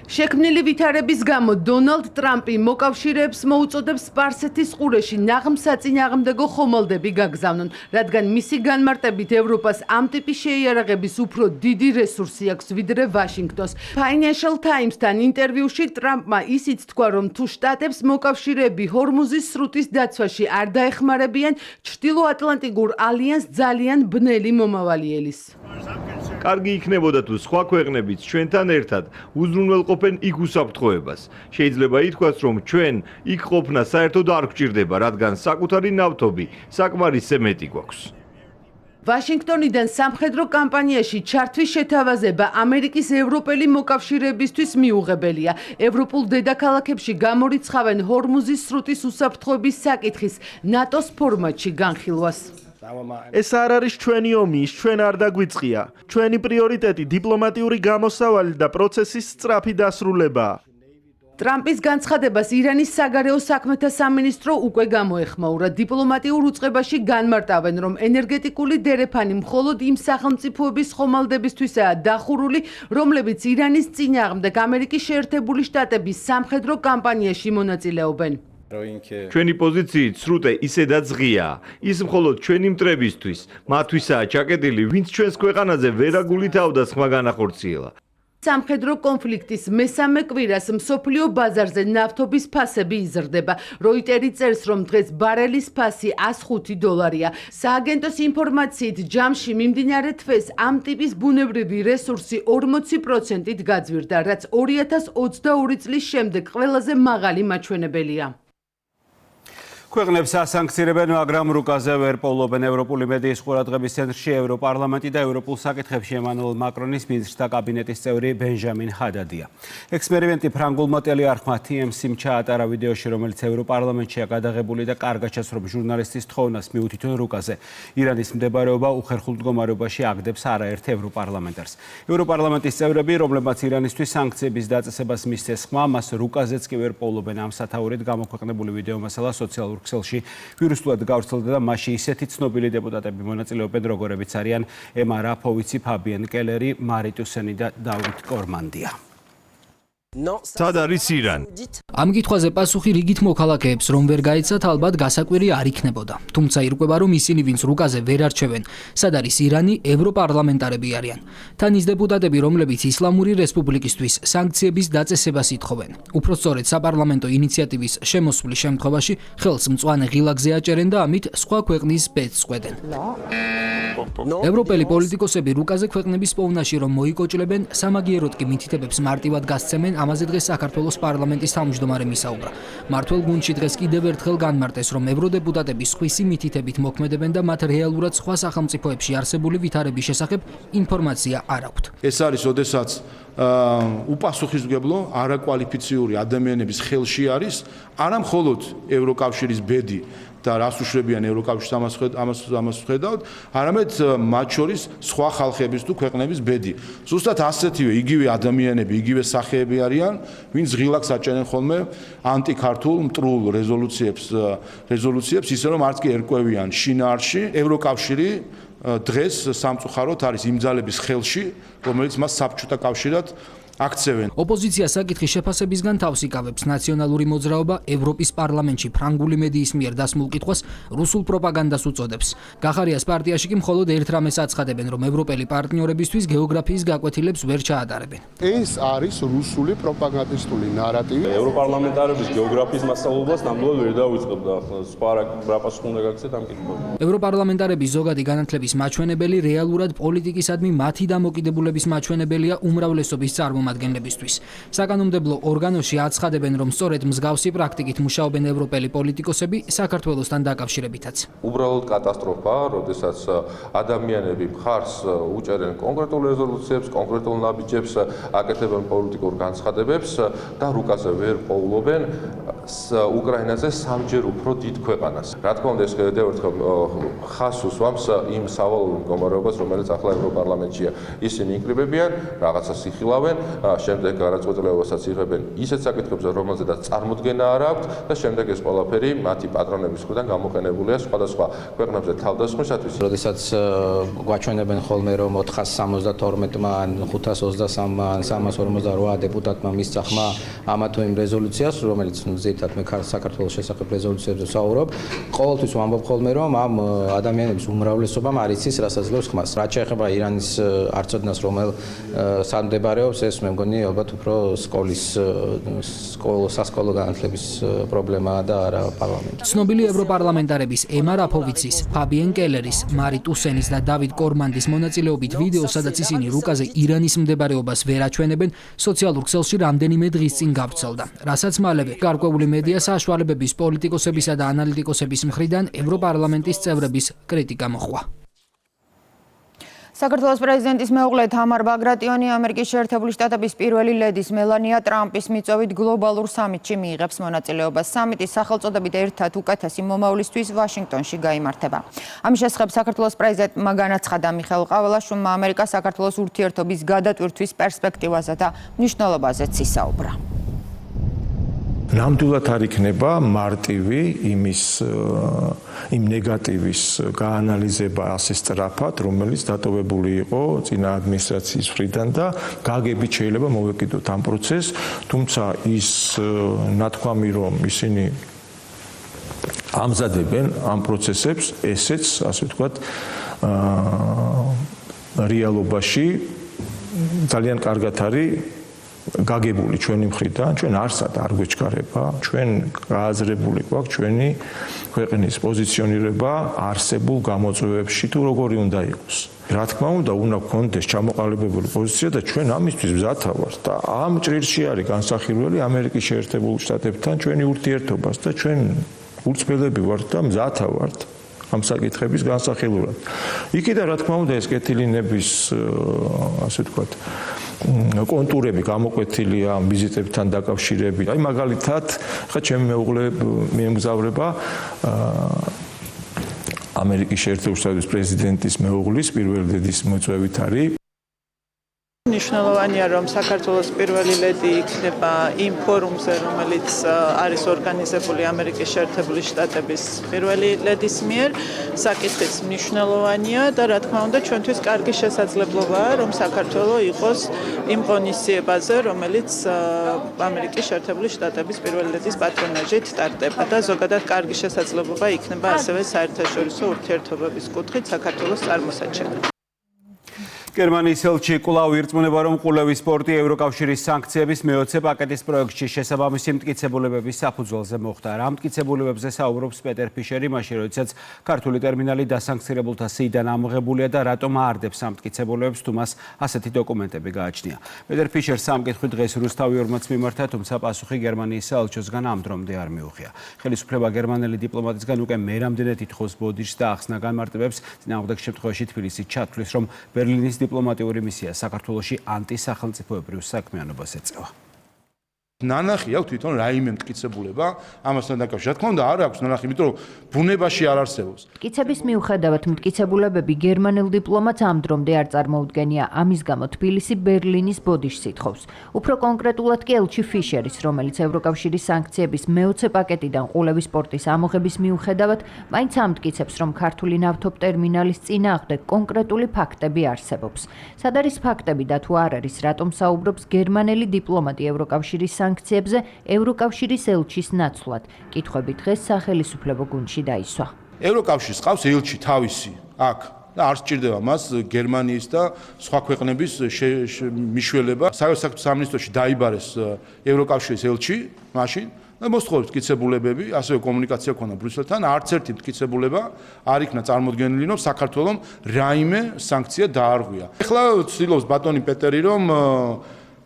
შექმნილი ვითარების გამო დონალდ ტრამპი მოკავშირეებს მოუწოდებს სპარსეთის ყურეში ნაღმსაწინააღმდეგო ხომალდები გაგზავნონ, რადგან მისი განმარტებით ევროპას ამ ტიპის შეიარაღების უფრო დიდი რესურსი აქვს ვიდრე ვაშინგტონს. Financial Times-თან ინტერვიუში ტრამპმა ისიც თქვა, რომ თუ შტატებს მოკავშირეები ჰორმუზის სრუტის დაცვაში არ დაეხმარებიან, ჩრდილოატლანტიკურ ალიანსს ძალიან ბნელი მომავალი ელის. კარგი იქნებოდა თუ სხვა ქვეყნებიც ჩვენთან ერთად უზრუნველყოფენ იქ უსაფრთხოებას. შეიძლება ითქვას, რომ ჩვენ იქ ყოფნა საერთოდ არ გვჭირდება, რადგან საკუთარი ნავთობი საკმარისზე მეტი გვაქვს. ვაშინგტონიდან სამხედრო კამპანიაში ჩართვის შეთავაზება ამერიკის ევროპელი მოკავშირეებისთვის მიუღებელია. ევროპულ დედაქალაქებში გამორიცხავენ ჰორმუზის სრუტის უსაფრთხოების საკითხის ნატოს ფორმატში განხილვას. ეს არ არის ჩვენი ომი, ის ჩვენ არ დაგვიწყია. ჩვენი პრიორიტეტი დიპლომატიური გამოსავალი და პროცესის სწრაფი დასრულებაა. ტრამპის განცხადებას ირანის საგარეო საქმეთა სამინისტრო უკვე გამოეხმაურა. დიპლომატიურ უწყებაში განმარტავენ, რომ ენერგეტიკული დერეფანი მხოლოდ იმ სახელმწიფოების ხომალდებისთვისაა დახურული, რომლებიც ირანის წინააღმდეგ ამერიკის შეერთებული შტატების სამხედრო კამპანიაში მონაწილეობენ. ჩვენი პოზიციით სრუტე ისედაც ღიაა. ის მხოლოდ ჩვენი მტრებისთვის, მათთვისაა ჩაკეტილი, ვინც ჩვენს ქვეყანაზე ვერ აგულითავდა სხვა განახორციელა. სამხედრო კონფლიქტის მესამე კვირას მსოფლიო ბაზარზე ნავთობის ფასები იზრდება. როიტერი წერს, რომ დღეს ბარელის ფასი $105-ია. სააგენტოს ინფორმაციით, ჯამში მიმდინარე თვეს ამ ტიპის ბუნებრივი რესურსი 40%-ით გაძვირდა, რაც 2022 წლის შემდეგ ყველაზე მაღალი მაჩვენებელია. ქვეყნებს ასანქცირებენ, მაგრამ რუკაზე ვერ პოულობენ. ევროპული მედიის ყურადღების ცენტრში ევროპარლამენტი და ევროპულ საკითხებში ემანუელ მაკრონის მინისტრთა კაბინეტის წევრი ბენჟამინ ჰადადია. ექსპერიმენტი ფრანგულმა ტელეარხმა TMC-მ ჩაატარა ვიდეოში, რომელიც ევროპარლამენტშია გადაღებული და კარგად ჩასრობ ჟურნალისტის თხოვნას მიუთითონ რუკაზე. ირანის მდებარეობა უხერხულ მდგომარეობაში აგდებს არაერთ ევროპარლამენტარს. ევროპარლამენტის წევრები, რომლებმაც ირანისთვის სანქციების დაწესებას მისცეს ხმა, მას რუკაზეც კი ვერ პოულობენ. ამ სათაურით გამოქვეყნებული ვიდეო მასალა სოციალურ ქსელში ვირუსულად გავრცელდა და მასში ისეთი ცნობილი დეპუტატები მონაწილეობენ, როგორებიც არიან ემა რაფოვიცი, ფაბიენ კელერი, მარი ტუსენი და დავით კორმანდია. სად არის ირანი? ამ კითხვაზე პასუხი რიგით მოქალაქეებს, რომ ვერ გაიცათ, ალბათ გასაკვირი არ იქნებოდა. თუმცა ირკვევა, რომ ისინი, ვინც რუკაზე ვერ არჩევენ, სად არის ირანი, ევროპარლამენტარები არიან. თან ის დეპუტატები, რომლებიც ისლამური რესპუბლიკისთვის სანქციების დაწესებას ითხოვენ. უფრო სწორედ საპარლამენტო ინიციატივის შემოსვლის შემთხვევაში ხელს მწვანე ღილაკზე აჭერენ და ამით სხვა ქვეყნის ბედს წყვეტენ. ევროპელი პოლიტიკოსები რუკაზე ქვეყნების პოვნაში რომ მოიკოჭლებენ, სამაგიეროდ კი მითითებებს მარტივად გასცემენ. ამაზე დღეს საქართველოს პარლამენტის თავმჯდომარე მისაუბრა. მართველ გუნდში დღეს კიდევ ერთხელ განმარტეს, რომ ევროდეპუტატები სხვისი მითითებით მოქმედებენ და მათ რეალურად სხვა სახელმწიფოებში არსებული ვითარების შესახებ ინფორმაცია არ აქვთ. ეს არის, ოდესაც უპასუხისმგებლო არაკვალიფიციური ადამიანების ხელში არის არა მხოლოდ ევროკავშირის ბედი და რას უშვებიან ევროკავშირს ამას ვხედავთ, არამედ მათ შორის სხვა ხალხების თუ ქვეყნების ბედი. ზუსტად ასეთივე იგივე ადამიანები, იგივე სახეები არიან, ვინც ღილაკს აჭერენ ხოლმე ანტიქართულ მტრულ რეზოლუციებს, ისე რომ არც კი ერკვევიან შინაარსში. ევროკავშირი დღეს სამწუხაროდ არის იმ ძალების ხელში, რომელიც მას საბჭოთა კავშირად აქცევენ. ოპოზიცია საკითხის შეფასებისგან თავს იკავებს. ნაციონალური მოძრაობა ევროპის პარლამენტში ფრანგული მედიის მიერ დასმულ კითხვას რუსულ პროპაგანდას უწოდებს. გახარიას პარტიაში კი მხოლოდ ერთ რამეს აცხადებენ, რომ ევროპელი პარტნიორებისთვის გეოგრაფიის გაკვეთილებს ვერ ჩაატარებენ. ეს არის რუსული პროპაგანდისტული ნარატივი. ევროპარლამენტარების გეოგრაფიის მასწავლებლას ნამდვილად ვერ დავიწყებდა. სხვა რა პასუხი უნდა გაგცეთ ამ კითხვაზე. ევროპარლამენტარების ზოგადი განათლების მაჩვენებელი რეალურად პოლიტიკისადმი მათი დამოკიდებულების მაჩვენებელია უმრავლესობის წარმომადგენლებისთვის. საკანონმდებლო ორგანოში აცხადებენ, რომ სწორედ მსგავსი პრაქტიკით მუშაობენ ევროპელი პოლიტიკოსები საქართველოსთან დაკავშირებითაც. უბრალოდ კატასტროფაა, როდესაც ადამიანები მხარს უჭერენ კონკრეტულ რეზოლუციებს, კონკრეტულ ნაბიჯებს, აკეთებენ პოლიტიკურ განცხადებებს და რუკაზე ვერ პოულობენ უკრაინაზე სამჯერ უფრო დიდ ქვეყანას. რა თქმა უნდა, ეს კიდევ ერთხელ ხაზს უსვამს იმ სავალალო მდგომარეობას, რომელიც ახლა ევროპარლამენტშია. ისინი იკრიბებიან, რაღაცას იხილავენ, შემდეგ გადაწყვეტილებასაც იღებენ ისეთ საკითხებზე, რომელზედაც წარმოდგენა არ აქვთ და შემდეგ ეს ყველაფერი მათი პატრონების მხრიდან გამოყენებულია სხვადასხვა ქვეყნებზე თავდასხმისათვის. როდესაც გვაჩვენებენ ხოლმე, რომ 472-მან, 523-მან, 348 დეპუტატმა მისცა ხმა ამა თუ იმ რეზოლუციას, რომელიც ზედათ მე საქართველოს შესახებ რეზოლუციებზე ვსაუბრობ, ყოველთვის ვამბობ ხოლმე, რომ ამ ადამიანების უმრავლესობამ არ იცის, რასაც ძლევს ხმას. რაც შეეხება ირანის არწოდნას, რომელ სამდებარეობს ეს მე მგონი ალბათ უფრო სასკოლო განათლების პრობლემაა და არა პარლამენტი. ცნობილი ევროპარლამენტარების ემა რაფოვიცის, ფაბიენ კელერის, მარი ტუსენის და დავიდ კორმანდის მონაწილეობით ვიდეო, სადაც ისინი რუკაზე ირანის მდებარეობას ვერ აჩვენებენ, სოციალურ ქსელში რამდენიმე დღის წინ გავრცელდა, რასაც მალევე გარკვეული მედია საშუალებების, პოლიტიკოსებისა და ანალიტიკოსების მხრიდან ევროპარლამენტის წევრების კრიტიკა მოჰყვა. საქართველოს პრეზიდენტის მეუღლე თამარ ბაგრატიონი ამერიკის შეერთებული შტატების პირველი ლედის მელანია ტრამპის მიწვევით გლობალურ სამიტში მიიღებს მონაწილეობას. სამიტის სახელწოდებით ერთად უკეთესი მომავლისთვის ვაშინგტონში გაიმართება. ამის შესახებ საქართველოს პრეზიდენტმა განაცხადა მიხეილ ყაველაშვილმა ამერიკა-საქართველოს ურთიერთობის გადატვირთვის პერსპექტივაზე და მნიშვნელობაზეც ისაუბრა. ნამდვილად არ იქნება მარტივი იმ ნეგატივის გაანალიზება ასე სწრაფად, რომელიც დატოვებული იყო წინა ადმინისტრაციის მხრიდან და გაგებით შეიძლება მოვეკიდოთ ამ პროცესს, თუმცა ის ნათქვამი რომ ისინი ამზადებენ ამ პროცესებს, ესეც ასე ვთქვათ რეალობაში ძალიან კარგად არის გაგებული ჩვენი მხრიდან, ჩვენ არსად არ გვეჩქარება, ჩვენ გააზრებული გვაქვს ჩვენი ქვეყნის პოზიციონირება არსებულ გამოწვევებში თუ როგორი უნდა იყოს. რა თქმა უნდა, უნდა გქონდეს ჩამოყალიბებული პოზიცია და ჩვენ ამისთვის მზათა ვართ და ამ ჭრილში არის განსახილველი ამერიკის შეერთებული შტატებთან ჩვენი ურთიერთობას და ჩვენ ურწმელები ვართ და მზათა ვართ ამ საკითხების განსახილველად. იქიდან რა თქმა უნდა ეს კეთილინების ასე ვთქვათ კონტურები გამოკვეთილია ამ ვიზიტებთან დაკავშირებით. აი მაგალითად, ხა ჩემი მეუღლე მიემგზავრება ამერიკის შეერთებული შტატების პრეზიდენტის მეუღლის პირველი ლედის მოწვევით არის. მნიშვნელოვანია, რომ საქართველოს პირველი ლედი იქნება იმ ფორუმზე, რომელიც არის ორგანიზებული ამერიკის შეერთებული შტატების პირველი ლედის მიერ. საკითხიც მნიშვნელოვანია და რა თქმა უნდა, ჩვენთვის კარგი შესაძლებლობაა, რომ საქართველო იყოს იმ ღონისძიებაზე, რომელიც ამერიკის შეერთებული შტატების პირველი ლედის პატრონაჟით ტარდება და ზოგადად კარგი შესაძლებლობა იქნება ასევე საერთაშორისო ურთიერთობების კუთხით საქართველოს წარმოსაჩენად. გერმანიის ელჩი კვლავ ირწმუნება, რომ ყულევის სპორტი ევროკავშირის სანქციების მე-20 პაკეტის პროექტში შესაბამისი მტკიცებულებების საფუძველზე მოხდა. რა მტკიცებულებებზე საუბრობს პეტერ ფიშერი, მაშინ როდესაც ქართული ტერმინალი დასანქცირებულთა სიიდან ამოღებულია და რატომ აარდებს ამ მტკიცებულებებს, თუ მას ასეთი დოკუმენტები გააჩნია. პეტერ ფიშერს ამ კითხვით დღეს რუსთავი ორმოც მიმართა, თუმცა პასუხი გერმანიის საელჩოსგან ამ დრომდე არ მიუღია. ხელისუფლება გერმანელი დიპლომატისგან უკვე მერამდენე თითქოს ბოდიშს და ახსნა განმარტებებს, წინააღმდეგ შემთხვევაში თბილისი ჩათვლის, რომ ბერლინის დიპლომატიური მისია საქართველოში ანტისახელმწიფოებრივ საქმიანობას ეწევა. ნანახი აქვს თვითონ რაიმე მტკიცებულება ამასთან დაკავშირებით. რა თქმა უნდა, არ აქვს ნანახი, იმიტომ რომ ბუნებაში არ არსებობს. მტკიცების მიუხედავად მტკიცებულებები გერმანელ დიპლომატს ამ დრომდე არ წარმოუდგენია. ამის გამო თბილისი ბერლინის ბოდიშს ითხოვს. უფრო კონკრეტულად კი ელჩი ფიშერის, რომელიც ევროკავშირის სანქციების მე-20 პაკეტიდან ყულევის სპორტის ამოღების მიუხედავად, მაინც ამტკიცებს, რომ ქართული ნავთობ ტერმინალის წინააღმდეგ კონკრეტული ფაქტები არსებობს. სად არის ფაქტები და თუ არ არის, რატომ საუბრობს გერმანელი დიპლომატი ევროკავშირის სანქციებზე ევროკავშირის ელჩის ნაცვლად. კითხვები დღეს სახელისუფლებო გუნდში დაისვა. ევროკავშირს ყავს ელჩი თავისი აქ და არ სჭირდება მას გერმანიის და სხვა ქვეყნების მიშველება. საერთაშორისო სამინისტროში დაიბარეს ევროკავშირის ელჩი მაშინ და მოსთხოვებს მტკიცებულებები, ასევე კომუნიკაცია ქონა ბრიუსელთან, არც ერთი მტკიცებულება არ იქნა წარმოდგენილი, რომ საქართველოს რაიმე სანქცია დაარღვია. ეხლა ცდილობს ბატონი პეტერი, რომ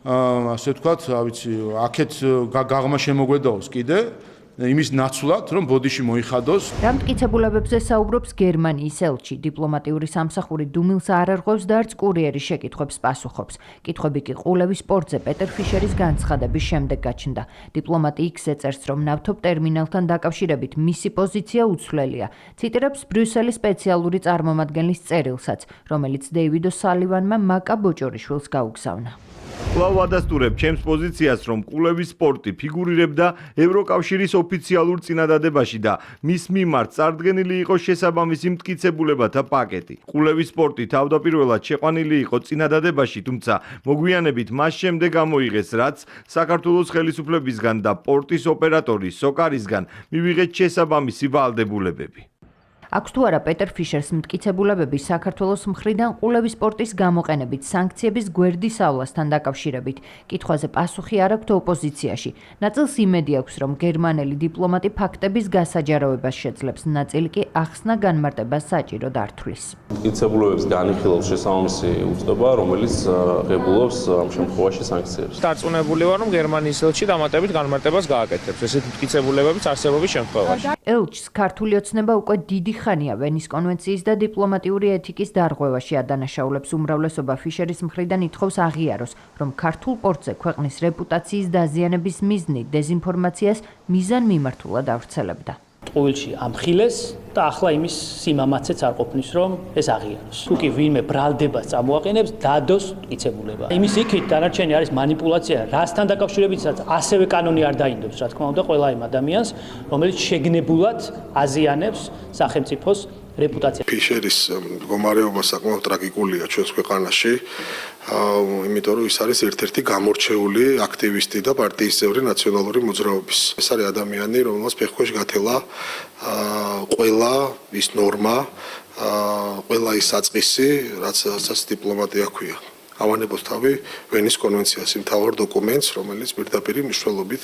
ასე ვთქვათ, ვიცი, აქეთ გაღმა შემოგვედაოს კიდე იმის ნაცვლად, რომ ბოდიში მოიხადოს. რა მტკიცებულებებზე საუბრობს გერმანიის ელჩი. დიპლომატიური სამსახური დუმილს არ არღვევს და არც კურიერის შეკითხვებს პასუხობს. კითხვები კი ყულევის სპორტზე პეტერ ფიშერის განცხადების შემდეგ გაჩნდა. დიპლომატი იქზე წერს, რომ ნავთობ ტერმინალთან დაკავშირებით მისი პოზიცია უცვლელია. ციტირებს ბრიუსელის სპეციალური წარმომადგენლის წერილსაც, რომელიც დეივიდ ოსალივანმა მაკა ბოჭორიშვილს გაუგზავნა. კვლავ ადასტურებ ჩემს პოზიციას, რომ ყულევის სპორტი ფიგურირებდა ევროკავშირის ოფიციალურ წინადადებაში და მის მიმართ წარდგენილი იყო შესაბამისი მტკიცებულებათა პაკეტი. ყულევის სპორტი თავდაპირველად შეყვანილი იყო წინადადებაში, თუმცა მოგვიანებით მას შემდეგ გამოიღეს, რაც საქართველოს ხელისუფლებისგან და პორტის ოპერატორის სოკარისგან მივიღეთ შესაბამისი ვალდებულებები. აქვს თუ არა პეტერ ფიშერს მტკიცებულებები საქართველოს მხრიდან ყულების სპორტის გამოყენებით სანქციების გვერდისავლასთან დაკავშირებით. კითხვაზე პასუხი არ აქვს ოპოზიციაში. ნაწილს იმედი აქვს, რომ გერმანელი დიპლომატი ფაქტების გასაჯაროებას შეძლებს, ნაწილი კი ახსნა განმარტებას საჭიროდ არ თვლის. მტკიცებულებებს განიხილავს შესაბამისი უწყება, რომელიც ღებულობს ამ შემთხვევაში სანქციებს. დარწმუნებული ვარ, რომ გერმანიის ელჩი დამატებით განმარტებას გააკეთებს ესეთ მტკიცებულებების არსებობის შემთხვევაში. ელჩს ქართული ოცნება უკვე დიდი ხანია ვენის კონვენციის და დიპლომატიური ეთიკის დარღვევაში ადანაშაულებს. უმრავლესობა ფიშერის მხრიდან ითხოვს აღიაროს, რომ ქართულ პორტზე ქვეყნის რეპუტაციის დაზიანების მიზნით დეზინფორმაციას მიზან მიმართულად ავრცელებდა. ტყუილში ამხილეს და ახლა იმის სიმამაცეც არ ყოფნის, რომ ეს აღიაროს. თუ კი ვინმე ბრალდებას წამოაყენებს, დადოს მტკიცებულება. იმის იქით დანარჩენი არის манипуляცია, რასთან დაკავშირებითაც ასევე კანონი არ დაინდობს, რა თქმა უნდა, ყველა იმ ადამიანს, რომელიც შეგნებულად აზიანებს სახელმწიფოს რეპუტაცია. ფიშერის მდგომარეობა საკმაოდ ტრაგიკულია ჩვენს ქვეყანაში. იმიტომ რომ ის არის ერთ-ერთი გამორჩეული აქტივისტი და პარტიის წევრი ნაციონალური მოძრაობის. ეს არის ადამიანი, რომელსაც ფეხქვეშ გათელა ყველა ის ნორმა, ყველა ის საწყისი, რაც დიპლომატია ქვია. ავანებოთ თავი ვენის კონვენციას, იმ მთავარ დოკუმენტს, რომელიც პირდაპირ მნიშვნელობით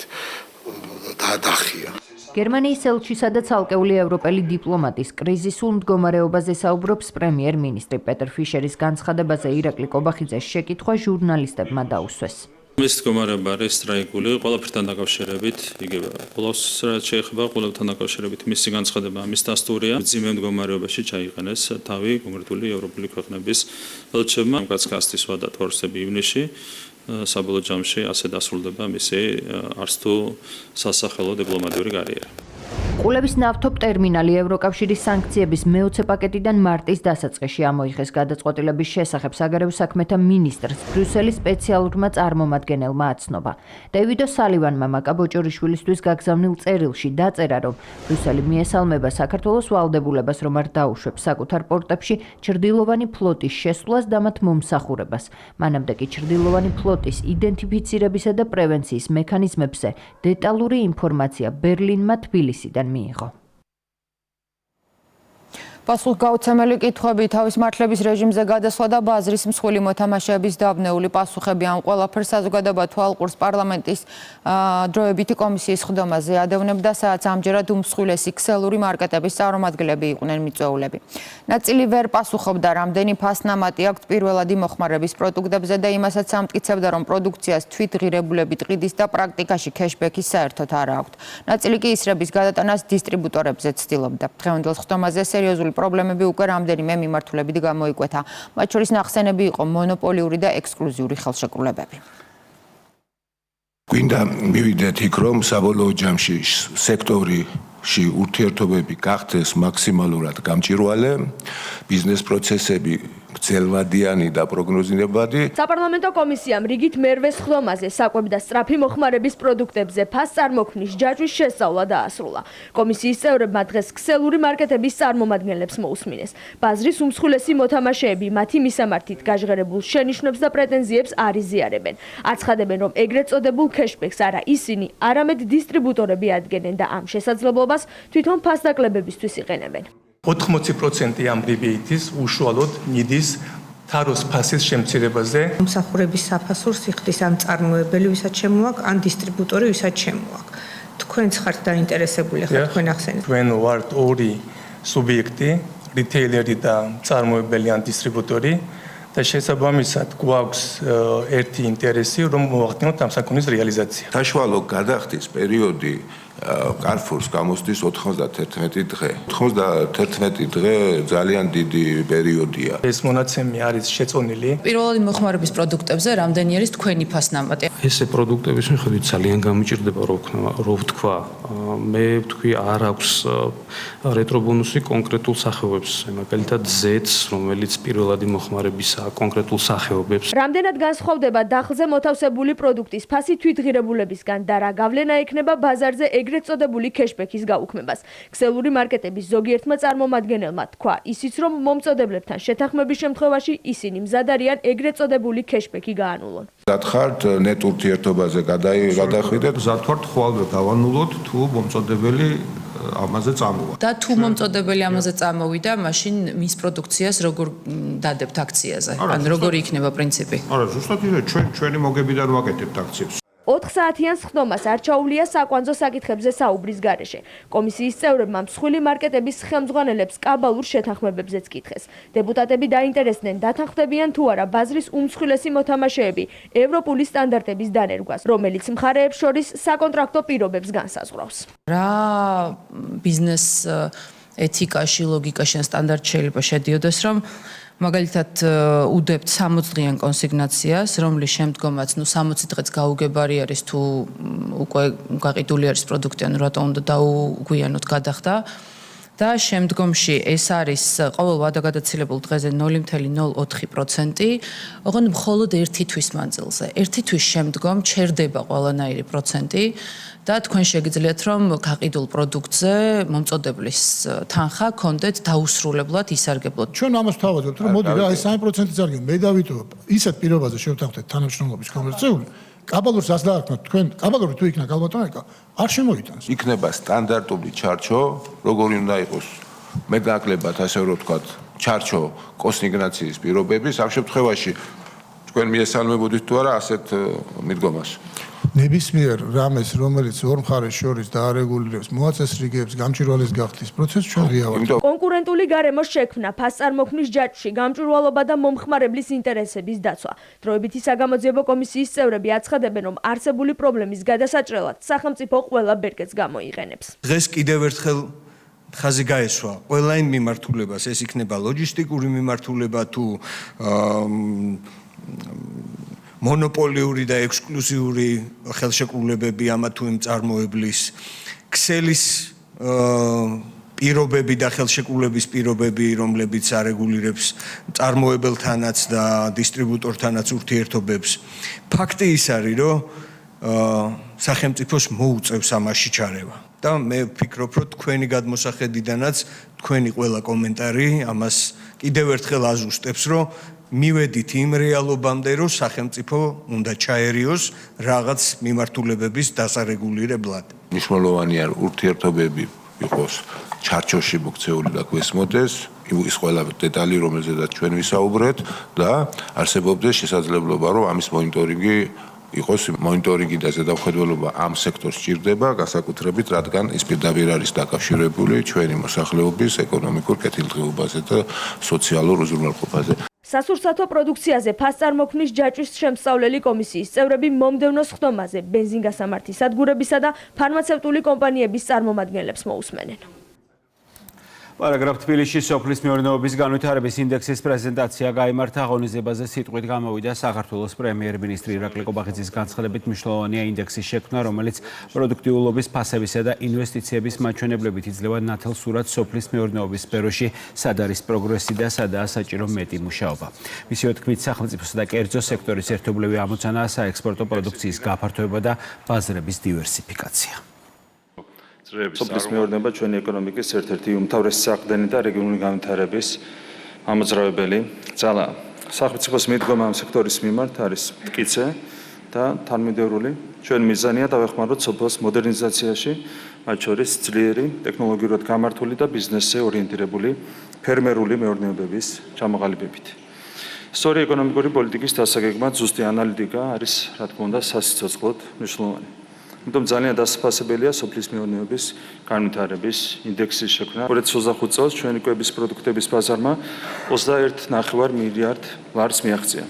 დაადახია. გერმანიის ელჩისა და ცალკეული ევროპელი დიპლომატის კრიზისულ მდგომარეობაზე საუბრობს პრემიერ-მინისტრი პეტერ ფიშერის განცხადებაზე ირაკლი კობახიძეს შეკითხვა ჟურნალისტებმა დაუსვეს. ეს მდგომარეობა არის ტრაგიკული ყველაფერთან დაკავშირებით, იგივე ყველას რაც შეეხება ყველასთან დაკავშირებით მისი განცხადება ამის დასტურია. ძიმე მდგომარეობაში ჩაიყენეს თავი კონკრეტული ევროპული ქვეყნების ელჩებმა. კაცკასტის ვადა თორსები ივნისში საბოლოო ჯამში ასე დასრულდება მისი არც თუ სასახელო დიპლომატიური კარიერა. ყულების ნავთობ ტერმინალი ევროკავშირის სანქციების მეოცე პაკეტიდან მარტის დასაწყისში ამოიღეს გადაწყვეტილების შესახებ საგარეო საქმეთა მინისტრს ბრიუსელის სპეციალურმა წარმომადგენელმა აცნობა. დევიდო სალივანმა მაკაბოჭორიშვილისთვის გაგზავნილ წერილში დაწერა, რომ ბრიუსელი მიესალმება საქართველოს ვალდებულებას, რომ არ დაუშვებს საკუთარ პორტებში ჩრდილოვანი ფლოტის შესვლას და მათ მომსახურებას. მანამდე კი ჩრდილოვანი ფლოტის იდენტიფიცირებისა და პრევენციის მექანიზმებზე დეტალური ინფორმაცია ბერლინმა თბილისიდან მიიღო. პასუხგაუცემელი კითხვები თავის მართლების რეჟიმზე გადასვლა და ბაზრის მსხვილი მოთამაშეების დაბნეული პასუხები ამ ყველაფერს საზოგადოება თვალყურს პარლამენტის დროებითი კომისიის ხდომაზე ადევნებდა, სადაც ამჯერად უმსხვილესი ქსელური მარკეტების წარმომადგენლები იყვნენ მიწვეულები. ნაწილი ვერ პასუხობდა, რამდენი ფასნამატი აქვთ პირველადი მოხმარების პროდუქტებზე და იმასაც ამტკიცებდა, რომ პროდუქციას თვითღირებულებით ყიდის და პრაქტიკაში ქეშბექი საერთოდ არ აქვთ. ნაწილი კი ისრების გადატანას დისტრიბუტორებზე ცდილობდა. დღევანდელ ხდომაზე სერიოზული პრობლემები უკვე რამდენიმე მიმართულებით გამოიკვეთა. მათ შორის ნახსენები იყო მონოპოლიური და ექსკლუზიური ხელშეკრულებები. გვინდა მივიდეთ იქ, რომ საბოლოო ჯამში სექტორში ურთიერთობები გახდეს მაქსიმალურად გამჭვირვალე, ბიზნეს პროცესები გრძელვადიანი და პროგნოზირებადი. საპარლამენტო კომისიამ რიგით მერვე ხდომაზე საკვები და სწრაფი მოხმარების პროდუქტებზე ფასწარმოქმნის ჯაჭვის შესწავლა დაასრულა. კომისიის წევრებმა დღეს ქსელური მარკეტების წარმომადგენლებს მოусმინეს. ბაზრის უმსხვილესი მოთამაშეები მათი მისამართით გაჟღერებულ შენიშვნებს და პრეტენზიებს არ იზიარებენ. აცხადებენ, რომ ეგრეთ წოდებულ ქეშბექს არა ისინი, არამედ დისტრიბუტორები ადგენენ და ამ შესაძლებლობას თვითონ ფასდაკლებებისთვის იყენებენ. 80% ამ რიბეიტის უშუალოდ მიდის თაროს ფასის შემცირებაზე. მომსახურების საფასურს იხდის ამ წარმოებელი, ვისაც შემოაქვს, ან დისტრიბუტორი, ვისაც შემოაქვს. თქვენც ხართ დაინტერესებული ხართ თქვენ ახსენეთ. თქვენ ვართ ორი სუბიექტი, რიტეილერი და წარმოებელი ან დისტრიბუტორი და შესაბამისად გვაქვს ერთი ინტერესი, რომ მოვახდინოთ ამ საკონის რეალიზაცია. საშუალო გადახდის პერიოდი Carrefour-ს გამოსდის 91 დღე. 91 დღე ძალიან დიდი პერიოდია. ეს მონაცემი არის შეწონილი. პირველადი მოხმარების პროდუქტებზე რამდენი არის თქვენი ფასნამატი? ესე პროდუქტების მიხედვით ძალიან გამიჭირდება რო ვთქვა. მე ვთქვი არ აქვს რეტრობონუსი კონკრეტულ სახეობებს, მაგალითად Z-ს, რომელიც პირველადი მოხმარებისაა კონკრეტულ სახეობებს. რამდენად განსხვავდება დახლზე მოთავსებული პროდუქტის ფასი თვითღირებულებისგან და რა გავლენა ექნება ბაზარზე ეგრეთ წოდებული ქეშბექის გაუქმებას. ქსელური მარკეტების ზოგიერთმა წარმომადგენელმა თქვა ისიც, რომ მომწოდებლებთან შეთანხმების შემთხვევაში ისინი მზად არიან ეგრეთ წოდებული ქეშბექი გაანულონ. მზად ხართ ნეტ ურთიერთობაზე გადახვიდეთ? მზად ვართ ხვალ და დავანულოთ თუ მომწოდებელი ამაზე წამოვა. და თუ მომწოდებელი ამაზე წამოვიდა, მაშინ მის პროდუქციას როგორ დადებთ აქციაზე? ან როგორი იქნება პრინციპი? არა, ზუსტად ისე ჩვენი მოგებიდან ვაკეთებთ აქციებს. 4 საათიან სხდომას არ ჩაუვლია საკვანძო საკითხებზე საუბრის გარეშე. კომისიის წევრებმა მსხვილი მარკეტების ხელმძღვანელებს კაბალურ შეთანხმებებზეც კითხეს. დეპუტატები დაინტერესდნენ, დათანხმდებიან თუ არა ბაზრის უმსხვილესი მოთამაშეები ევროპული სტანდარტების დანერგვას, რომელიც მხარეებს შორის საკონტრაქტო პირობებს განსაზღვრავს. რა ბიზნეს ეთიკაში, ლოგიკაში ან სტანდარტში შეიძლება შედიოდეს, რომ მაგალითად უდებთ 60 დღიან კონსიგნაციას, რომლის შემდგომაც 60 დღეც გაუგებარი არის თუ უკვე გაყიდული არის პროდუქტი, ანუ რატომ უნდა დაუგვიანოთ გადახდა. და შემდგომში ეს არის ყოველ ვადაგადაცილებულ დღეზე 0.04%, ოღონდ მხოლოდ ერთი თვის მანძილზე. ერთი თვის შემდგომ ჩერდება ყველანაირი პროცენტი და თქვენ შეგიძლიათ რომ გაყიდულ პროდუქტზე მომწოდებლის თანხა გქონდეთ დაუსრულებლად ისარგებლოთ. ჩვენ ამას თავაზობთ რომ მოდი რა ეს 3% წარგი მე დავიტოვებ ისეთ პირობაზე შევთანხმდეთ თანამშრომლობის კომერციული კაბალურს ას დაარქმევთ თქვენ კაბალური თუ იქნა კალბატონიკა არ შემოიტანს. იქნება სტანდარტული ჩარჩო, როგორი უნდა იყოს მეტნაკლებად ასე რომ ვთქვათ, ჩარჩო კონსიგნაციის პირობების ამ შემთხვევაში თქვენ მიესალმებოდით თუ არა ასეთ მიდგომას. ნებისმიერ რამეს, რომელიც ორ მხარეს შორის დაარეგულირებს მოაწესრიგებს, გამჭვირვალეს გახდის პროცესს ჩვენ ღია ვართ. კონკურენტული გარემოს შექმნა, ფასწარმოქმნის ჯაჭვში, გამჭვირვალობა და მომხმარებლის ინტერესების დაცვა. დროებითი საგამოძიებო კომისიის წევრები აცხადებენ, რომ არსებული პრობლემის გადასაჭრელად სახელმწიფო ყველა ბერკეტს გამოიყენებს. დღეს კიდევ ერთხელ ხაზი გაესვა ყველა იმ მიმართულებას, ეს იქნება ლოჯისტიკური მიმართულება თუ მონოპოლიური და ექსკლუზიური ხელშეკრულებები ამა თუ იმ წარმოებლის ქსელის პირობები და ხელშეკრულების პირობები, რომლებიც არეგულირებს წარმოებელთანაც და დისტრიბუტორთანაც ურთიერთობებს. ფაქტი ის არის, რომ სახელმწიფოს მოუწევს ამაში ჩარევა. და მე ვფიქრობ, რომ თქვენი გადმოსახედიდანაც თქვენი ყველა კომენტარი ამას კიდევ ერთხელ აზუსტებს, რომ მივედით იმ რეალობამდე, რომ სახელმწიფო უნდა ჩაერიოს რაღაც მიმართულებების დასარეგულირებლად. მნიშვნელოვანია ურთიერთობები იყოს ჩარჩოში მოქცეული და გვესმოდეს ის ყველა დეტალი, რომელზედაც ჩვენ ვისაუბრეთ და არსებობდეს შესაძლებლობა, რომ ამის მონიტორინგი იყოს მონიტორინგი და ზედამხედველობა ამ სექტორს ჭირდება, განსაკუთრებით, რადგან ის პირდაპირ არის დაკავშირებული ჩვენი მოსახლეობის ეკონომიკურ კეთილდღეობაზე და სოციალურ უზრუნველყოფაზე. სასურსათო პროდუქციაზე ფასწარმოქმნის ჯაჭვის შემსწავლელი კომისიის წევრები მომდევნო სხდომაზე ბენზინგასამართის სადგურებისა და ფარმაცევტული კომპანიების წარმომადგენლებს მოусმენენ. პარაგრაფ თბილისში სოფლის მეურნეობის განვითარების ინდექსის პრეზენტაცია გაიმართა. აღონიზებაზე სიტყვით გამოვიდა საქართველოს პრემიერ-მინისტრი ირაკლი კობახიძის განცხადებით, მნიშვნელოვანია ინდექსის შექმნა, რომელიც პროდუქტიულობის ფასებისა და ინვესტიციების მაჩვენებლებით იძლევა ნათელ სურათს სოფლის მეურნეობის სფეროში, სად არის პროგრესი და სადაა საჭირო მეტი მუშაობა. მისი თქმით, სახელმწიფოსა და კერძო სექტორის ერთობლივი ამოცანაა საექსპორტო პროდუქციის გაფართოება და ბაზრების დივერსიფიკაცია. სოფლის მეურნეობა ჩვენი ეკონომიკის ერთ-ერთი უმთავრესი საყრდენი და რეგიონული განვითარების ამოძრავებელი ძალაა. სახელმწიფოს მიდგომა ამ სექტორის მიმართ არის მტკიცე და თანმიმდევრული. ჩვენ მიზანია დავეხმაროთ სოფლის მოდერნიზაციაში, მათ შორის ძლიერი, ტექნოლოგიურად გამართული და ბიზნესზე ორიენტირებული ფერმერული მეურნეობების ჩამოყალიბებით. სწორი ეკონომიკური პოლიტიკის დასაგეგმად ზუსტი ანალიტიკა არის, რა თქმა უნდა, სასიცოცხლოდ მნიშვნელოვანი. Იმიტომ ძალიან დასაფასებელია სოფლის მეურნეობის განვითარების ინდექსის შექმნა. 2025 წელს ჩვენი კვების პროდუქტების ბაზარმა 21.5 მილიარდ ლარს მიაღწია.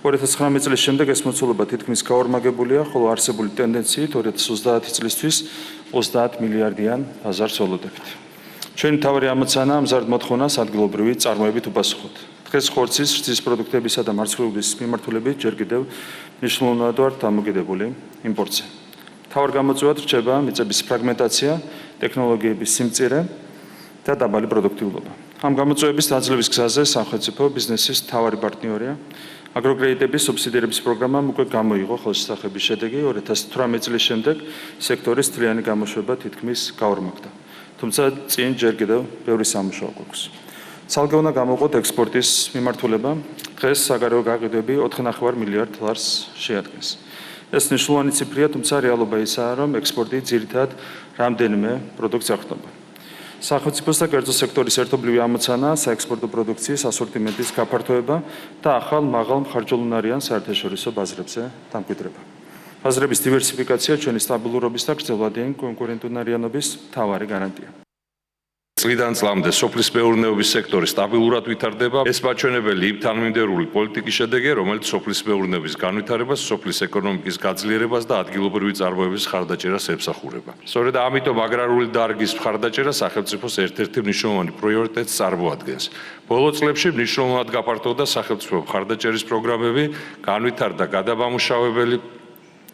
2019 წლის შემდეგ ეს მოცულობა თითქმის გაორმაგებულია, ხოლო არსებული ტენდენციით 2030 წლისთვის 30 მილიარდიან ბაზარს ველოდებთ. ჩვენი მთავარი ამოცანაა მზარდ მოთხოვნას ადგილობრივი წარმოებით უპასუხოთ. დღეს ხორცის, რძის პროდუქტებისა და მარცვლეულის მიმართულებით ჯერ კიდევ მნიშვნელოვნად ვართ დამოკიდებული იმპორტზე. თავარ გამოწვევად რჩება მიწების ფრაგმენტაცია, ტექნოლოგიების სიმწირე და დაბალი პროდუქტიულობა. ამ გამოწვევების დაძლევის გზაზე სახელმწიფო ბიზნესის მთავარი პარტნიორია. აგროკრედიტების სუბსიდირების პროგრამამ უკვე გამოიღო ხელშესახების შედეგი 2018 წლის შემდეგ სექტორის თლიანი გამოშვება თითქმის გაორმაგდა. თუმცა წინ ჯერ კიდევ ბევრი სამუშაო გვაქვს. ცალკე უნდა გამოვყოთ ექსპორტის მიმართულება. დღეს საგარეო გაყიდვები 4.5 მილიარდ ლარს შეადგენს. ეს მნიშვნელოვანი ციფრია, თუმცა რეალობა ისაა, რომ ექსპორტი ძირითადად რამდენიმე პროდუქტს ეყრდნობა. სახელმწიფოს და კერძო სექტორის ერთობლივი ამოცანა საექსპორტო პროდუქციის ასორტიმენტის გაფართოება და ახალ მაღალ მხარჯოლუნარიან საერთაშორისო ბაზრებზე დამკვიდრება. ბაზრების დივერსიფიკაცია ჩვენი სტაბილურობის და გრძელვადიანი კონკურენტუნარიანობის მთავარი გარანტია. წლიდან წლამდე სოფლის მეურნეობის სექტორი სტაბილურად ვითარდება. ეს მაჩვენებელი იმ თანმიმდევრული პოლიტიკის შედეგია, რომელიც სოფლის მეურნეობის განვითარებას, სოფლის ეკონომიკის გაძლიერებას და ადგილობრივი წარმოების მხარდაჭერას ემსახურება. სწორედ ამიტომ აგრარული დარგის მხარდაჭერა სახელმწიფოს ერთ-ერთი მნიშვნელოვანი პრიორიტეტს წარმოადგენს. ბოლო წლებში მნიშვნელოვნად გაფართოვდა სახელმწიფო მხარდაჭერის პროგრამები, განვითარდა გადამამუშავებელი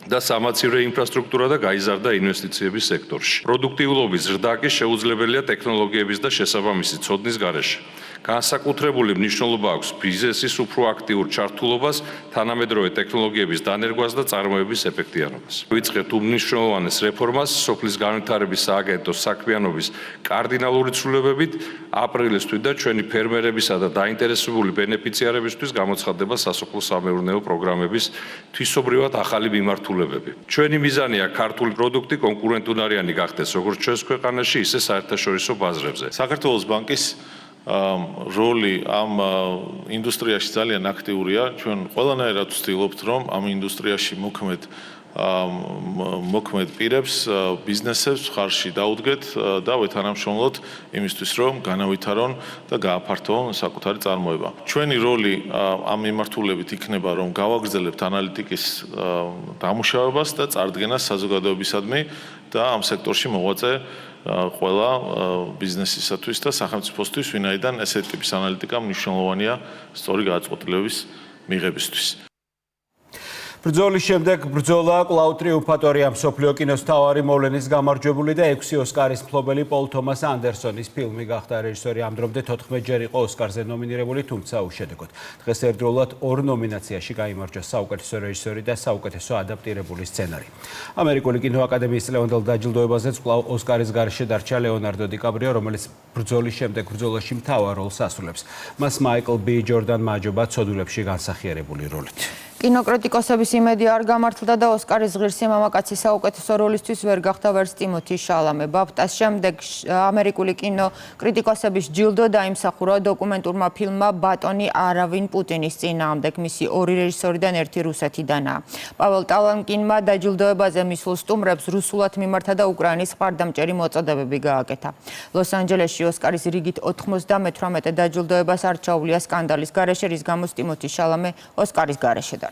და სამაცივრო ინფრასტრუქტურა და გაიზარდა ინვესტიციების სექტორში. პროდუქტიულობის ზრდა კი შეუძლებელია ტექნოლოგიების და შესაბამისი ცოდნის გარეშე. განსაკუთრებული მნიშვნელობა აქვს ბიზნესის უფრო აქტიურ ჩართულობას, თანამედროვე ტექნოლოგიების დანერგვას და წარმოების ეფექტიანობას. ვიწყებთ უმნიშვნელოვანეს რეფორმას სოფლის განვითარების სააგენტოს საქმიანობის კარდინალური ცვლილებებით აპრილის თვიდან ჩვენი ფერმერებისა და დაინტერესებული ბენეფიციარებისთვის გამოცხადდება სასოფლო-სამეურნეო პროგრამების თვისობრივად ახალი მიმართულებები. ჩვენი მიზანია ქართული პროდუქტი კონკურენტუნარიანი გახდეს როგორც ჩვენს ქვეყანაში, ისე საერთაშორისო ბაზრებზე. საქართველოს ბანკის როლი ამ ინდუსტრიაში ძალიან აქტიურია. ჩვენ ყველანაირად ვცდილობთ, რომ ამ ინდუსტრიაში მოქმედ პირებს, ბიზნესებს ხარში დაუდგეთ და ვეთანამშრომლოთ იმისთვის, რომ განავითარონ და გააფართოვონ საკუთარი წარმოება. ჩვენი როლი ამ მიმართულებით იქნება, რომ გავაგრძელებთ ანალიტიკის დამუშავებას და წარდგენას საზოგადოებისადმი და ამ სექტორში მოღვაწე ყველა ბიზნესისათვის და სახელმწიფოსთვის, ვინაიდან ესეთი ტიპის ანალიტიკა მნიშვნელოვანია სწორი გადაწყვეტილების მიღებისთვის. ბრძოლის შემდეგ ბრძოლა კვლავ ტრიუმფატორია მსოფლიო კინოს მთავარი მოვლენის გამარჯვებული და 6 ოსკარის მფლობელი პოლ თომას ანდერსონის ფილმი გახდა. რეჟისორი ამ დრომდე 14 ჯერ იყო ოსკარზე ნომინირებული, თუმცა უშედეგოდ. დღეს ერთდროულად 2 ნომინაციაში გაიმარჯვა საუკეთესო რეჟისორი და საუკეთესო ადაპტირებული სცენარი. ამერიკული კინოაკადემიის წლევანდელ დაჯილდოებაზეც კვლავ ოსკარის გარეშე დარჩა ლეონარდო დიკაპრიო, რომელიც ბრძოლის შემდეგ ბრძოლაში მთავარ როლს ასრულებს. მას მაიკლ ბი ჯორდანმა აჯობა ცოდულებში განსახიერებული როლით. კინოკრიტიკოსების იმედი არ გამართლდა და ოსკარის ღირსი მამაკაცი საუკეთესო როლისთვის ვერ გახდა ვერც ტიმოთი შალამე. ბაფტას შემდეგ ამერიკული კინოკრიტიკოსების ჯილდო დაიმსახურა დოკუმენტურმა ფილმმა ბატონი არავინ პუტინის წინააღმდეგ. მისი 2 რეჟისორიდან 1 რუსეთიდანაა. პაվել ტალანკინმა დაჯილდოებაზე მისულ სტუმრებს რუსულად მიმართა და უკრაინის მხარდამჭერი მოწოდებები გააკეთა. ლოს-ანჯელესში ოსკარის რიგით 98 დაჯილდოებას არჩეულია სკანდალის გარეშე, რის გამოც ტიმოთი შალამე ოსკარის გარეშე დარჩა.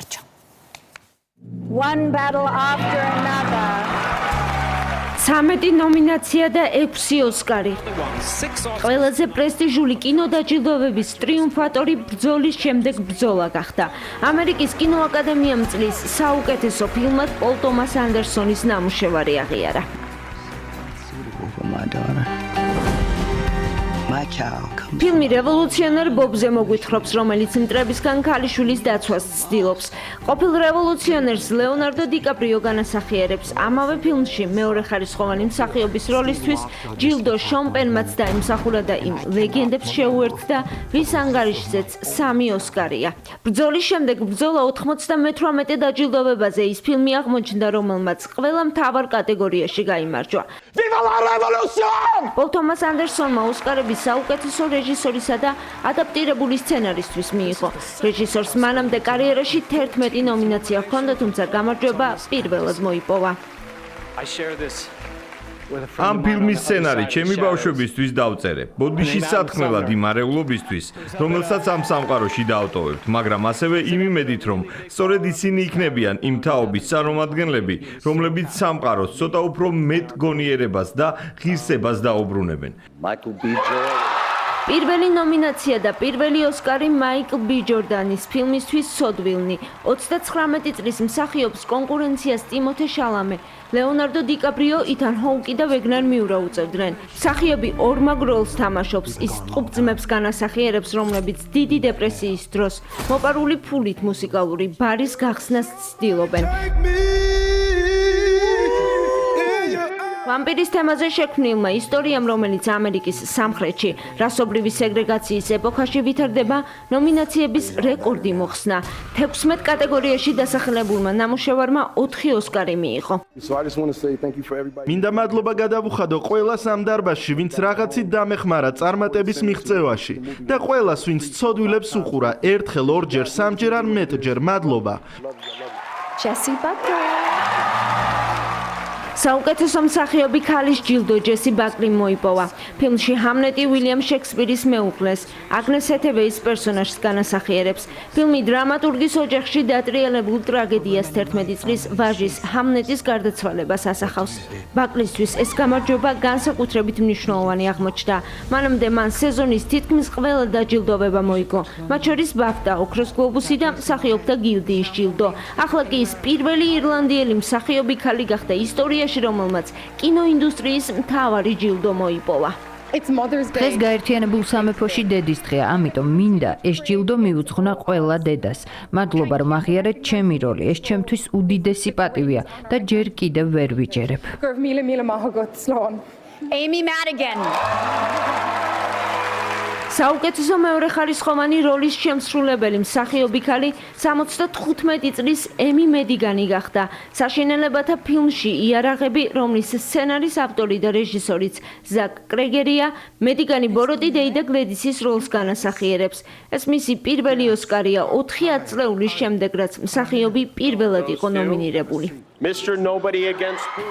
One battle after another. 13 ნომინაცია და 6 ოსკარი. ყველაზე პრესტიჟული კინოდაჯილდოებების ტრიუმფატორი ბრძოლის შემდეგ ბრძოლა გახდა. ამერიკის კინოაკადემიამ წლის საუკეთესო ფილმად პოლ თომას ანდერსონის ნამუშევარი აღიარა. ფილმი რევოლუციონერ ბობზე მოგვითხრობს, რომელიც მტრებისგან ქალიშვილის დაცვას ცდილობს. ყოფილ რევოლუციონერს ლეონარდო დიკაპრიო განასახიერებს. ამავე ფილმში მეორე ხარისხოვანი მსახიობის როლისთვის ჯილდო შონ პენმაც დაიმსახურა და იმ ლეგენდებს შეუერთდა, ვის ანგარიშზეც 3 ოსკარია. ბრძოლის შემდეგ ბრძოლა 98 დაჯილდოებაზე ის ფილმი აღმოჩნდა, რომელმაც ყველა მთავარ კატეგორიაში გაიმარჯვა. Viva la revolution! პოლ თომას ანდერსონმა ოსკარები საუკეთესო რეჟისორისა და ადაპტირებული სცენარისთვის მიიღო. რეჟისორს მანამდე კარიერაში 11 ნომინაცია ჰქონდა, თუმცა გამარჯვება პირველად მოიპოვა. ამ ფილმის სცენარი ჩემი ბავშვებისთვის დავწერე. ბოდიში სათქმელად იმ არეულობისთვის, რომელსაც ამ სამყაროში დავტოვებთ, მაგრამ ასევე იმ იმედით, რომ სწორედ ისინი იქნებიან იმ თაობის წარმომადგენლები, რომლებიც სამყაროს ცოტა უფრო მეტ გონიერებას და ღირსებას დაუბრუნებენ. პირველი ნომინაცია და პირველი ოსკარი მაიკლ ბი ჯორდანის ფილმისთვის სოდვილნი. 39 წლის მსახიობს კონკურენციას ტიმოთე შალამე, ლეონარდო დიკაპრიო, ითან ჰოუკი და ვეგნარ მიურა უწევდნენ. მსახიობი ორმაგ როლს თამაშობს, ის ტყუპძმებს განასახიერებს, რომლებიც დიდი დეპრესიის დროს მოპარული ფულით მუსიკალური ბარის გახსნას ცდილობენ. ვამპირის თემაზე შექმნილმა ისტორიამ, რომელიც ამერიკის სამხრეთში რასობრივი სეგრეგაციის ეპოქაში ვითარდება, ნომინაციების რეკორდი მოხსნა. 16 კატეგორიაში დასახელებულმა ნამუშევარმა 4 ოსკარი მიიღო. მინდა მადლობა გადავუხადო ყველას ამ დარბაზში, ვინც რაღაცით დამეხმარა წარმატების მიღწევაში და ყველას, ვინც ცოდვილებს უყურა ერთხელ, ორჯერ, სამჯერ ან მეტჯერ. მადლობა. საუკეთესო მსახიობი ქალის ჯილდო ჯესი ბაკლიმ მოიპოვა. ფილმში ჰამლეტი უილიამ შექსპირის მეუღლეს, აგნეს ჰეთევეის პერსონაჟს განასახიერებს. ფილმი დრამატურგის ოჯახში დატრიალებულ ტრაგედიას 11 წლის ვაჟის ჰამლეტის გარდაცვალებას ასახავს. ბაკლისთვის ეს გამარჯვება განსაკუთრებით მნიშვნელოვანი აღმოჩნდა. მანამდე მან სეზონის თითქმის ყველა დაჯილდოვება მოიგო, მათ შორის ბაფტა, ოქროს გლობუსი და მსახიობთა გილდიის ჯილდო. ახლა კი ის პირველი ირლანდიელი მსახიობი ქალი გახდა ისტორიაში, რომელმაც კინოინდუსტრიის მთავარი ჯილდო მოიპოვა. დღეს გაერთიანებულ სამეფოში დედის დღეა, ამიტომ მინდა ეს ჯილდო მიუძღვნა ყველა დედას. მადლობა, რომ აღიარეთ ჩემი როლი, ეს ჩემთვის უდიდესი პატივია და ჯერ კიდევ ვერ ვიჯერებ. Amy Madigan. საუკეთესო მეორეხარისხოვანი როლის შემსრულებელი მსახიობი ქალი 75 წლის ემი მედგანი გახდა. საშინელებათა ფილმში იარაღები, რომლის სცენარის ავტორი და რეჟისორიც ზაკ კრეგერია, მედგანი ბოროტი დეი და გლედისის როლს განასახიერებს. ეს მისი პირველი ოსკარია 4 ათწლეულის შემდეგ, რაც მსახიობი პირველად იყო ნომინირებული.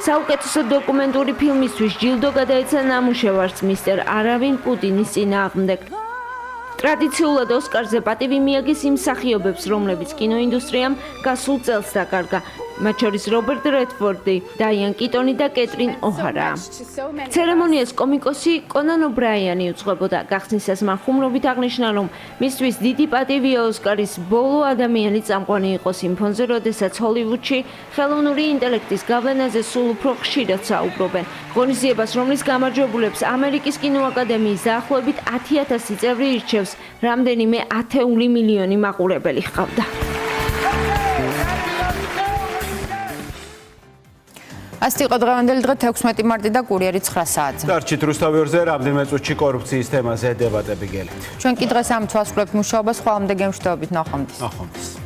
საუკეთესო დოკუმენტური ფილმისთვის ჯილდო გადაეცა ნამუშევარს მისტერ არავინ პუტინის წინააღმდეგ. ტრადიციულად ოსკარზე პატივი მიაგეს იმ მსახიობებს, რომლებიც კინოინდუსტრიამ გასულ წელს დაკარგა, მათ შორის რობერტ რედფორდი, დაიან კიტონი და კეტრინ ოჰარა. ცერემონიას კომიკოსი კონან ობრაიანი უძღვებოდა. გახსნისას მან ხუმრობით აღნიშნა, რომ მისთვის დიდი პატივია ოსკარის ბოლო ადამიანი წამყვანი იყო იმ ფონზე, როდესაც ჰოლივუდში ხელოვნური ინტელექტის გავლენაზე სულ უფრო ხშირად საუბრობენ. ღონისძიებას, რომლის გამარჯვებულებს ამერიკის კინოაკადემიის დაახლოებით 10,000 წევრი ირჩევს, რამდენიმე 10 მილიონი მაყურებელი ჰყავდა. ასეთი იყო დღევანდელი დღე 16 მარტი და კურიერი 9 საათზე. დარჩით რუსთავიორზე რამდენიმე წუთში კორუფციის თემაზე დებატები გელით. ჩვენ კი დღეს ამ თვალსაზრისით მუშაობას ხვალამდე გემშვიდობით ნახვამდის.